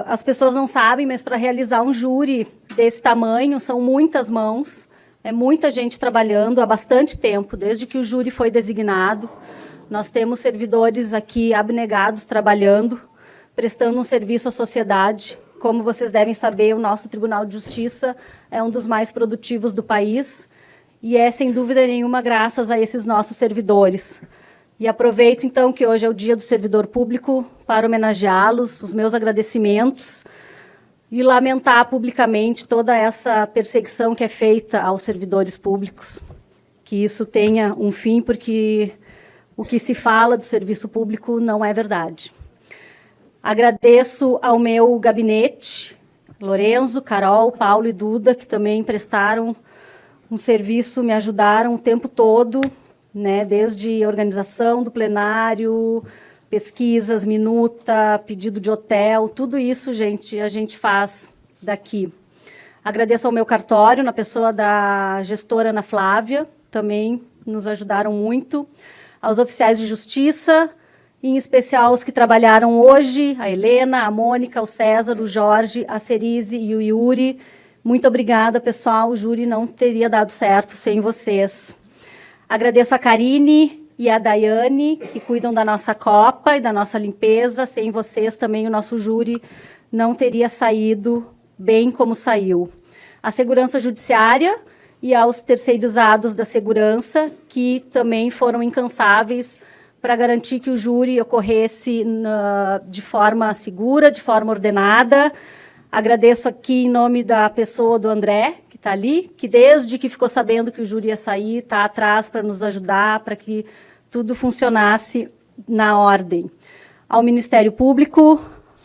as pessoas não sabem, mas para realizar um júri desse tamanho, são muitas mãos, é muita gente trabalhando há bastante tempo, desde que o júri foi designado. Nós temos servidores aqui abnegados, trabalhando, prestando um serviço à sociedade. Como vocês devem saber, o nosso Tribunal de Justiça é um dos mais produtivos do país e é, sem dúvida nenhuma, graças a esses nossos servidores. E aproveito, então, que hoje é o Dia do Servidor Público para homenageá-los, os meus agradecimentos e lamentar publicamente toda essa perseguição que é feita aos servidores públicos. Que isso tenha um fim, porque o que se fala do serviço público não é verdade. Agradeço ao meu gabinete, Lorenzo, Carol, Paulo e Duda, que também prestaram um serviço, me ajudaram o tempo todo, né, desde organização do plenário, pesquisas, minuta, pedido de hotel, tudo isso, gente, a gente faz daqui. Agradeço ao meu cartório, na pessoa da gestora Ana Flávia, também nos ajudaram muito. Aos oficiais de justiça, em especial os que trabalharam hoje, a Helena, a Mônica, o César, o Jorge, a Cerise e o Yuri. Muito obrigada, pessoal. O júri não teria dado certo sem vocês. Agradeço a Karine e a Daiane, que cuidam da nossa copa e da nossa limpeza. Sem vocês, também o nosso júri não teria saído bem como saiu. A segurança judiciária e aos terceirizados da segurança, que também foram incansáveis para garantir que o júri ocorresse de forma segura, de forma ordenada. Agradeço aqui em nome da pessoa do André, que está ali, que desde que ficou sabendo que o júri ia sair, está atrás para nos ajudar, para que tudo funcionasse na ordem. Ao Ministério Público,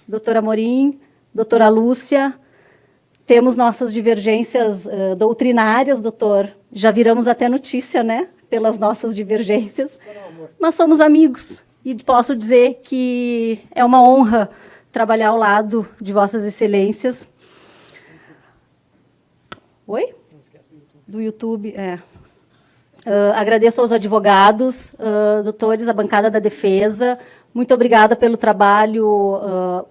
doutora Amorim, doutora Lúcia, temos nossas divergências doutrinárias, doutor. Já viramos até notícia, né? Pelas nossas divergências. Mas somos amigos. E posso dizer que é uma honra trabalhar ao lado de vossas excelências. Oi? Do YouTube, é. Agradeço aos advogados, doutores, a bancada da defesa. Muito obrigada pelo trabalho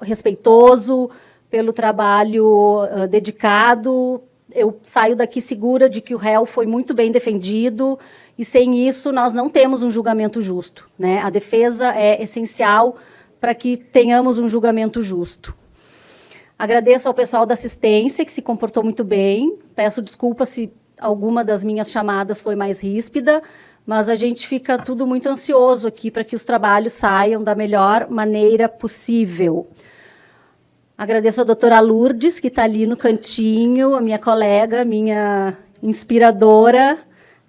respeitoso, pelo trabalho dedicado. eu saio daqui segura de que o réu foi muito bem defendido, e sem isso nós não temos um julgamento justo, né? A defesa é essencial para que tenhamos um julgamento justo. Agradeço ao pessoal da assistência, que se comportou muito bem. Peço desculpa se alguma das minhas chamadas foi mais ríspida, mas a gente fica tudo muito ansioso aqui para que os trabalhos saiam da melhor maneira possível. Agradeço a doutora Lourdes, que está ali no cantinho, a minha colega, minha inspiradora.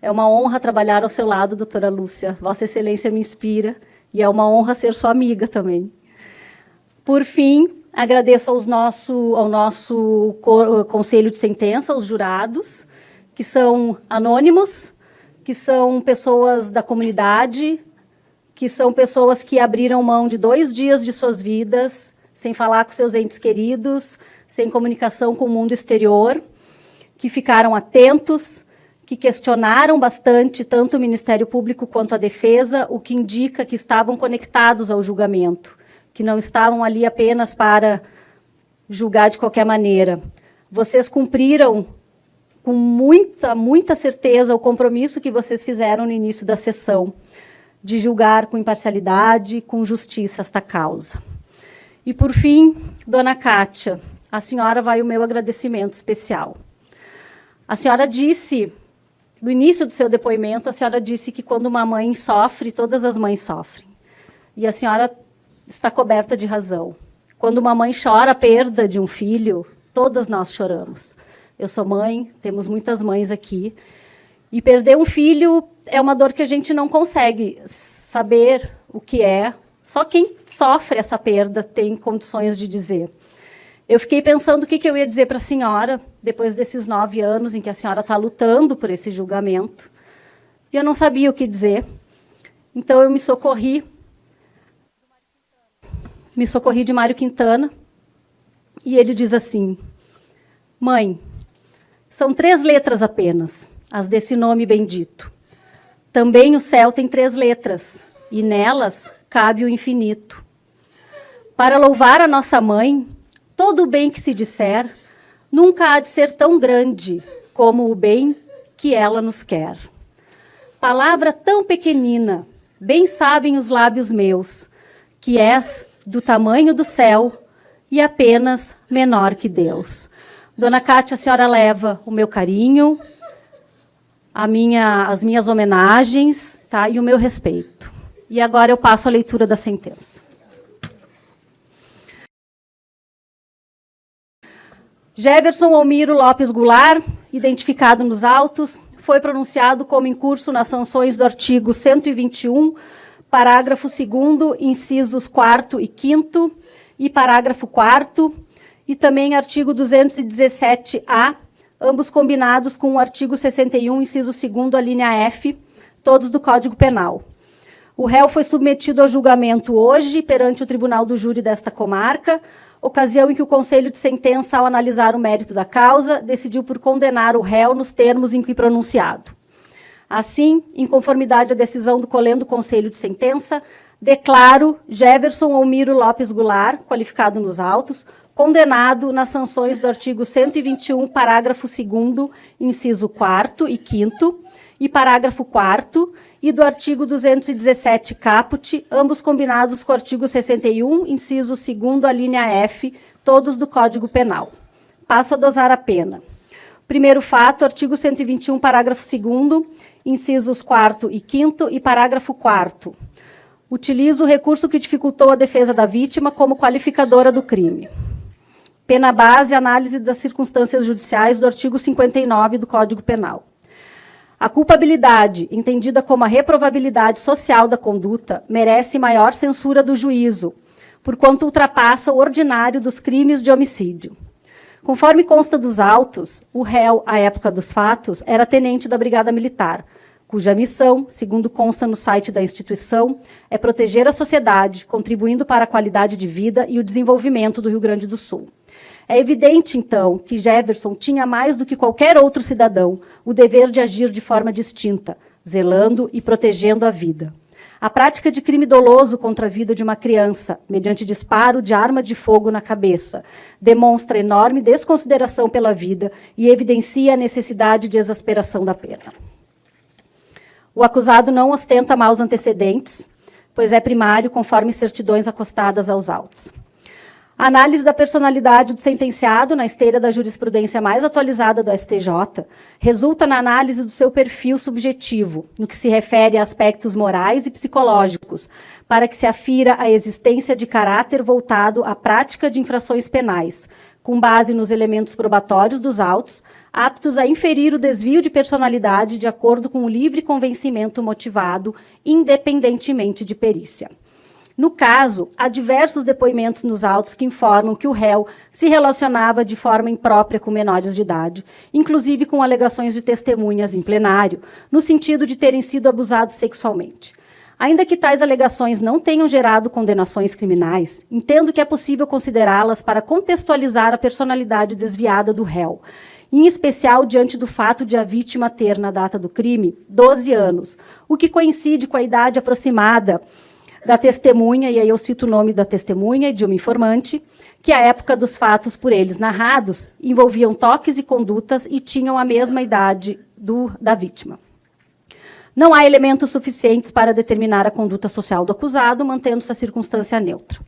É uma honra trabalhar ao seu lado, doutora Lúcia. Vossa Excelência me inspira, e é uma honra ser sua amiga também. Por fim, agradeço ao nosso Conselho de Sentença, os jurados, que são anônimos, que são pessoas da comunidade, que são pessoas que abriram mão de 2 dias de suas vidas, sem falar com seus entes queridos, sem comunicação com o mundo exterior, que ficaram atentos, que questionaram bastante tanto o Ministério Público quanto a defesa, o que indica que estavam conectados ao julgamento, que não estavam ali apenas para julgar de qualquer maneira. Vocês cumpriram com muita certeza o compromisso que vocês fizeram no início da sessão, de julgar com imparcialidade, com justiça esta causa. E, por fim, dona Kátia, a senhora vai o meu agradecimento especial. A senhora disse, no início do seu depoimento, a senhora disse que quando uma mãe sofre, todas as mães sofrem. E a senhora está coberta de razão. Quando uma mãe chora a perda de um filho, todas nós choramos. Eu sou mãe, temos muitas mães aqui. E perder um filho é uma dor que a gente não consegue saber o que é. Só quem sofre essa perda tem condições de dizer. Eu fiquei pensando o que eu ia dizer para a senhora, depois desses 9 anos em que a senhora está lutando por esse julgamento. E eu não sabia o que dizer. Então, eu me socorri de Mário Quintana, e ele diz assim: mãe, são 3 letras apenas, as desse nome bendito. Também o céu tem 3 letras, e nelas cabe o infinito. Para louvar a nossa mãe, todo o bem que se disser, nunca há de ser tão grande como o bem que ela nos quer. Palavra tão pequenina, bem sabem os lábios meus, que és do tamanho do céu e apenas menor que Deus. Dona Kátia, a senhora leva o meu carinho, as minhas homenagens, tá, e o meu respeito. E agora eu passo a leitura da sentença. Jefferson Almiro Lopes Goulart, identificado nos autos, foi pronunciado como incurso nas sanções do artigo 121, parágrafo 2º, incisos 4º e 5º, e parágrafo 4º, e também artigo 217-A, ambos combinados com o artigo 61, inciso 2º, a linha F, todos do Código Penal. O réu foi submetido ao julgamento hoje perante o Tribunal do Júri desta comarca, ocasião em que o Conselho de Sentença, ao analisar o mérito da causa, decidiu por condenar o réu nos termos em que pronunciado. Assim, em conformidade à decisão do Colendo Conselho de Sentença, declaro Jefferson Almiro Lopes Goulart, qualificado nos autos, condenado nas sanções do artigo 121, parágrafo 2º, inciso 4º e 5º, e parágrafo 4º, e do artigo 217 caput, ambos combinados com o artigo 61, inciso 2º, a linha F, todos do Código Penal. Passo a dosar a pena. Primeiro fato, artigo 121, parágrafo 2º, incisos 4º e 5º, e parágrafo 4º. Utilizo o recurso que dificultou a defesa da vítima como qualificadora do crime. Pena base, análise das circunstâncias judiciais do artigo 59 do Código Penal. A culpabilidade, entendida como a reprovabilidade social da conduta, merece maior censura do juízo, porquanto ultrapassa o ordinário dos crimes de homicídio. Conforme consta dos autos, o réu, à época dos fatos, era tenente da Brigada Militar, cuja missão, segundo consta no site da instituição, é proteger a sociedade, contribuindo para a qualidade de vida e o desenvolvimento do Rio Grande do Sul. É evidente, então, que Jefferson tinha mais do que qualquer outro cidadão o dever de agir de forma distinta, zelando e protegendo a vida. A prática de crime doloso contra a vida de uma criança, mediante disparo de arma de fogo na cabeça, demonstra enorme desconsideração pela vida e evidencia a necessidade de exasperação da pena. O acusado não ostenta maus antecedentes, pois é primário, conforme certidões acostadas aos autos. A análise da personalidade do sentenciado, na esteira da jurisprudência mais atualizada do STJ, resulta na análise do seu perfil subjetivo, no que se refere a aspectos morais e psicológicos, para que se afira a existência de caráter voltado à prática de infrações penais, com base nos elementos probatórios dos autos, aptos a inferir o desvio de personalidade de acordo com o livre convencimento motivado, independentemente de perícia. No caso, há diversos depoimentos nos autos que informam que o réu se relacionava de forma imprópria com menores de idade, inclusive com alegações de testemunhas em plenário, no sentido de terem sido abusados sexualmente. Ainda que tais alegações não tenham gerado condenações criminais, entendo que é possível considerá-las para contextualizar a personalidade desviada do réu, em especial diante do fato de a vítima ter, na data do crime, 12 anos, o que coincide com a idade aproximada da testemunha, e aí eu cito o nome da testemunha e de uma informante, que à época dos fatos por eles narrados envolviam toques e condutas e tinham a mesma idade da vítima. Não há elementos suficientes para determinar a conduta social do acusado, mantendo-se a circunstância neutra.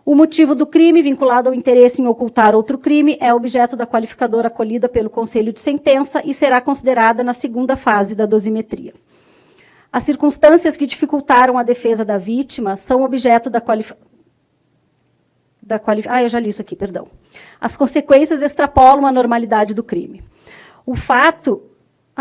O motivo do crime, vinculado ao interesse em ocultar outro crime, é objeto da qualificadora acolhida pelo Conselho de Sentença e será considerada na segunda fase da dosimetria. As circunstâncias que dificultaram a defesa da vítima são objeto da eu já li isso aqui, perdão. As consequências extrapolam a normalidade do crime. O fato...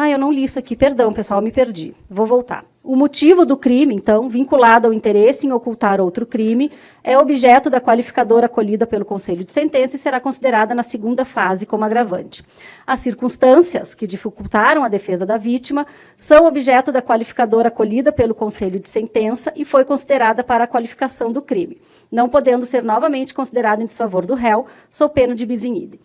eu não li isso aqui, perdão, pessoal, me perdi. Vou voltar. O motivo do crime, então, vinculado ao interesse em ocultar outro crime, é objeto da qualificadora acolhida pelo Conselho de Sentença e será considerada na segunda fase como agravante. As circunstâncias que dificultaram a defesa da vítima são objeto da qualificadora acolhida pelo Conselho de Sentença e foi considerada para a qualificação do crime, não podendo ser novamente considerada em desfavor do réu, sob pena de bis in idem.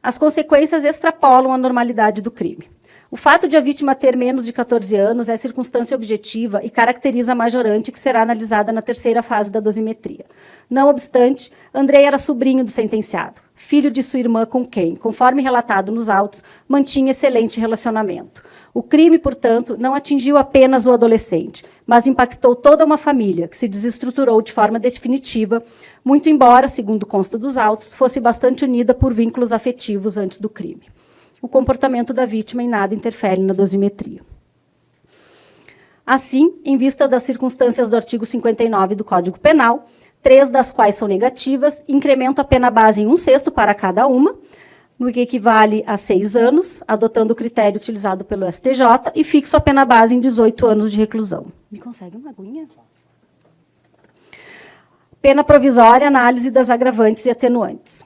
As consequências extrapolam a normalidade do crime. O fato de a vítima ter menos de 14 anos é circunstância objetiva e caracteriza a majorante que será analisada na terceira fase da dosimetria. Não obstante, Andrei era sobrinho do sentenciado, filho de sua irmã com quem, conforme relatado nos autos, mantinha excelente relacionamento. O crime, portanto, não atingiu apenas o adolescente, mas impactou toda uma família, que se desestruturou de forma definitiva, muito embora, segundo consta dos autos, fosse bastante unida por vínculos afetivos antes do crime. O comportamento da vítima em nada interfere na dosimetria. Assim, em vista das circunstâncias do artigo 59 do Código Penal, 3 das quais são negativas, incremento a pena base em 1/6 para cada uma, no que equivale a 6 anos, adotando o critério utilizado pelo STJ, e fixo a pena base em 18 anos de reclusão. Me consegue uma aguinha? Pena provisória, análise das agravantes e atenuantes.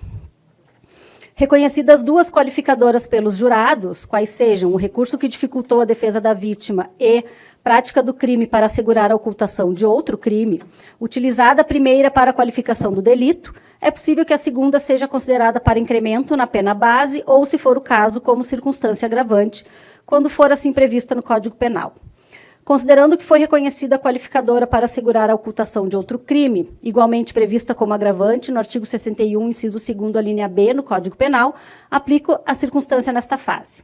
Reconhecidas 2 qualificadoras pelos jurados, quais sejam o recurso que dificultou a defesa da vítima e prática do crime para assegurar a ocultação de outro crime, utilizada a primeira para a qualificação do delito, é possível que a segunda seja considerada para incremento na pena base ou, se for o caso, como circunstância agravante, quando for assim prevista no Código Penal. Considerando que foi reconhecida a qualificadora para assegurar a ocultação de outro crime, igualmente prevista como agravante no artigo 61, inciso 2º, a linha B, no Código Penal, aplico a circunstância nesta fase.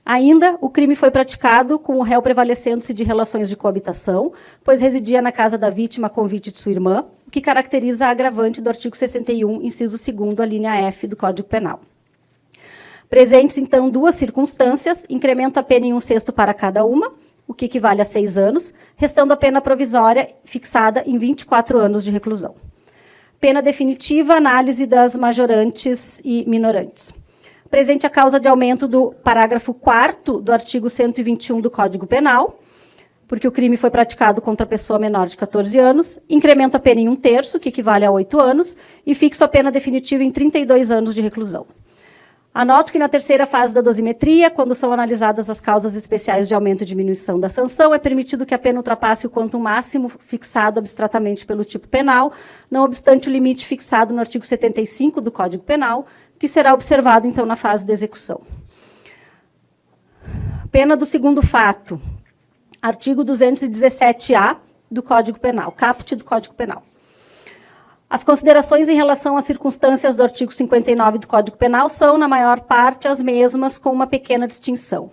Ainda, o crime foi praticado com o réu prevalecendo-se de relações de coabitação, pois residia na casa da vítima a convite de sua irmã, o que caracteriza a agravante do artigo 61, inciso 2º, a linha F, do Código Penal. Presentes, então, 2 circunstâncias, incremento a pena em 1/6 para cada uma, o que equivale a 6 anos, restando a pena provisória fixada em 24 anos de reclusão. Pena definitiva, análise das majorantes e minorantes. Presente a causa de aumento do parágrafo 4º do artigo 121 do Código Penal, porque o crime foi praticado contra a pessoa menor de 14 anos, incremento a pena em 1/3, que equivale a 8 anos, e fixo a pena definitiva em 32 anos de reclusão. Anoto que na terceira fase da dosimetria, quando são analisadas as causas especiais de aumento e diminuição da sanção, é permitido que a pena ultrapasse o quantum máximo fixado abstratamente pelo tipo penal, não obstante o limite fixado no artigo 75 do Código Penal, que será observado, então, na fase de execução. Pena do segundo fato. Artigo 217-A, do Código Penal, caput do Código Penal. As considerações em relação às circunstâncias do artigo 59 do Código Penal são, na maior parte, as mesmas, com uma pequena distinção.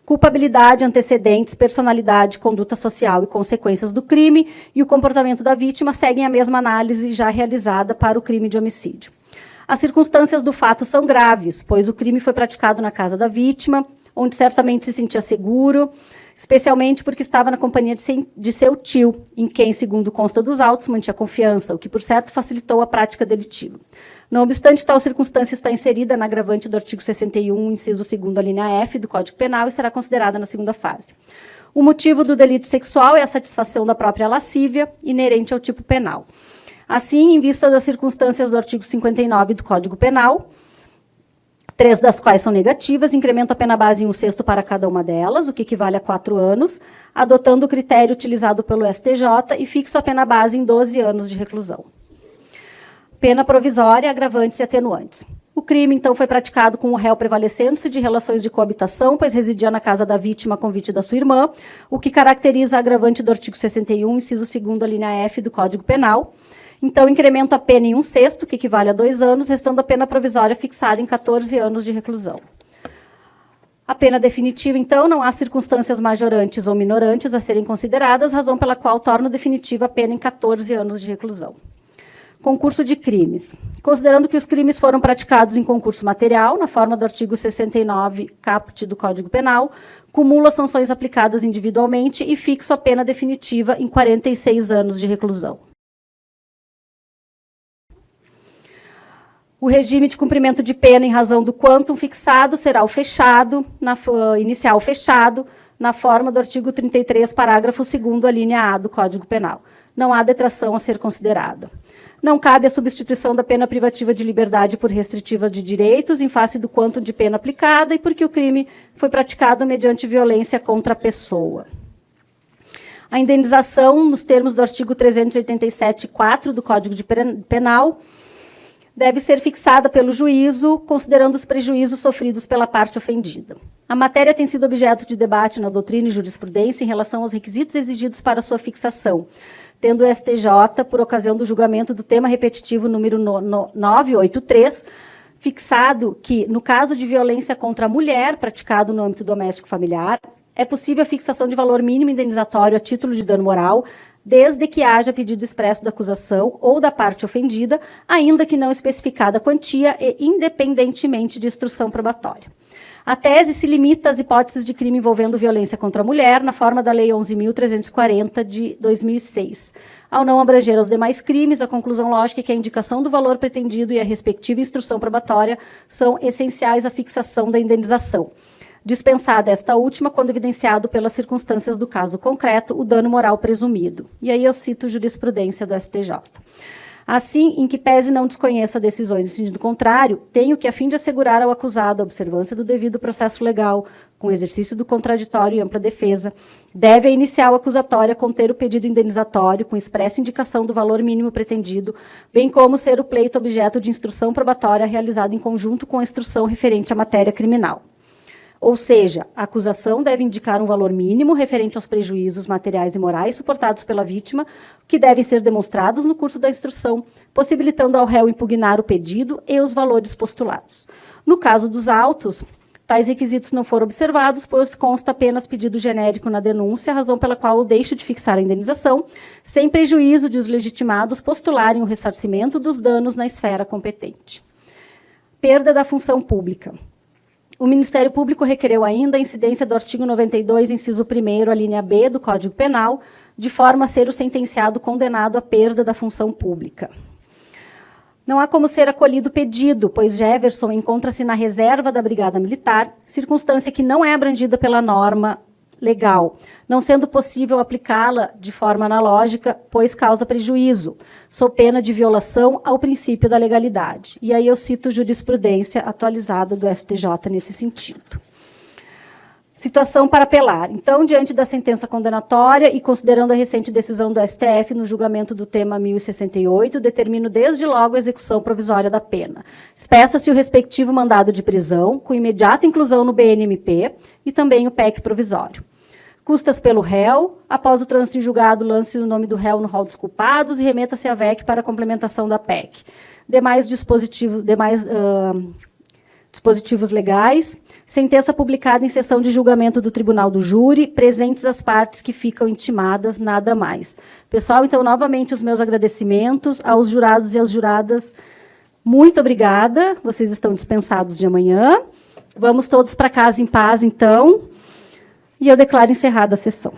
Culpabilidade, antecedentes, personalidade, conduta social e consequências do crime e o comportamento da vítima seguem a mesma análise já realizada para o crime de homicídio. As circunstâncias do fato são graves, pois o crime foi praticado na casa da vítima, onde certamente se sentia seguro, especialmente porque estava na companhia de seu tio, em quem, segundo consta dos autos, mantinha confiança, o que, por certo, facilitou a prática delitiva. Não obstante, tal circunstância está inserida na agravante do artigo 61, inciso 2º, a linha F do Código Penal, e será considerada na segunda fase. O motivo do delito sexual é a satisfação da própria lascívia, inerente ao tipo penal. Assim, em vista das circunstâncias do artigo 59 do Código Penal, 3 das quais são negativas, incremento a pena base em 1/6 para cada uma delas, o que equivale a 4 anos, adotando o critério utilizado pelo STJ e fixo a pena base em 12 anos de reclusão. Pena provisória, agravantes e atenuantes. O crime, então, foi praticado com o réu prevalecendo-se de relações de coabitação, pois residia na casa da vítima a convite da sua irmã, o que caracteriza a agravante do artigo 61, inciso 2º, a linha F do Código Penal. Então, incrementa a pena em 1/6, que equivale a 2 anos, restando a pena provisória fixada em 14 anos de reclusão. A pena definitiva, então, não há circunstâncias majorantes ou minorantes a serem consideradas, razão pela qual torna definitiva a pena em 14 anos de reclusão. Concurso de crimes. Considerando que os crimes foram praticados em concurso material, na forma do artigo 69, caput do Código Penal, cumulo as sanções aplicadas individualmente e fixo a pena definitiva em 46 anos de reclusão. O regime de cumprimento de pena em razão do quantum fixado será o fechado, inicial fechado, na forma do artigo 33, parágrafo 2º, a linha A do Código Penal. Não há detração a ser considerada. Não cabe a substituição da pena privativa de liberdade por restritiva de direitos em face do quantum de pena aplicada e porque o crime foi praticado mediante violência contra a pessoa. A indenização, nos termos do artigo 387-4 do Código Penal, deve ser fixada pelo juízo, considerando os prejuízos sofridos pela parte ofendida. A matéria tem sido objeto de debate na doutrina e jurisprudência em relação aos requisitos exigidos para sua fixação, tendo o STJ, por ocasião do julgamento do tema repetitivo número 983, fixado que, no caso de violência contra a mulher praticado no âmbito doméstico familiar, é possível a fixação de valor mínimo indenizatório a título de dano moral, desde que haja pedido expresso da acusação ou da parte ofendida, ainda que não especificada a quantia e independentemente de instrução probatória. A tese se limita às hipóteses de crime envolvendo violência contra a mulher, na forma da Lei 11.340, de 2006. Ao não abranger aos demais crimes, a conclusão lógica é que a indicação do valor pretendido e a respectiva instrução probatória são essenciais à fixação da indenização. Dispensada esta última, quando evidenciado pelas circunstâncias do caso concreto, o dano moral presumido. E aí eu cito jurisprudência do STJ. Assim, em que pese não desconheça decisões em sentido contrário, tenho que, a fim de assegurar ao acusado a observância do devido processo legal, com exercício do contraditório e ampla defesa, deve a inicial acusatória conter o pedido indenizatório com expressa indicação do valor mínimo pretendido, bem como ser o pleito objeto de instrução probatória realizada em conjunto com a instrução referente à matéria criminal. Ou seja, a acusação deve indicar um valor mínimo referente aos prejuízos materiais e morais suportados pela vítima, que devem ser demonstrados no curso da instrução, possibilitando ao réu impugnar o pedido e os valores postulados. No caso dos autos, tais requisitos não foram observados, pois consta apenas pedido genérico na denúncia, razão pela qual eu deixo de fixar a indenização, sem prejuízo de os legitimados postularem o ressarcimento dos danos na esfera competente. Perda da função pública. O Ministério Público requereu ainda a incidência do artigo 92, inciso 1º, a linha B do Código Penal, de forma a ser o sentenciado condenado à perda da função pública. Não há como ser acolhido o pedido, pois Jefferson encontra-se na reserva da Brigada Militar, circunstância que não é abrangida pela norma legal, não sendo possível aplicá-la de forma analógica, pois causa prejuízo, sob pena de violação ao princípio da legalidade. E aí eu cito jurisprudência atualizada do STJ nesse sentido. Situação para apelar. Então, diante da sentença condenatória e considerando a recente decisão do STF no julgamento do tema 1068, determino desde logo a execução provisória da pena. Espeça-se o respectivo mandado de prisão, com imediata inclusão no BNMP e também o PEC provisório. Custas pelo réu. Após o trânsito em julgado, lance o nome do réu no rol dos culpados e remeta-se à VEC para a complementação da PEC. Demais dispositivos legais. Sentença publicada em sessão de julgamento do Tribunal do Júri. Presentes as partes que ficam intimadas, nada mais. Pessoal, então, novamente, os meus agradecimentos aos jurados e às juradas. Muito obrigada. Vocês estão dispensados de amanhã. Vamos todos para casa em paz, então. E eu declaro encerrada a sessão.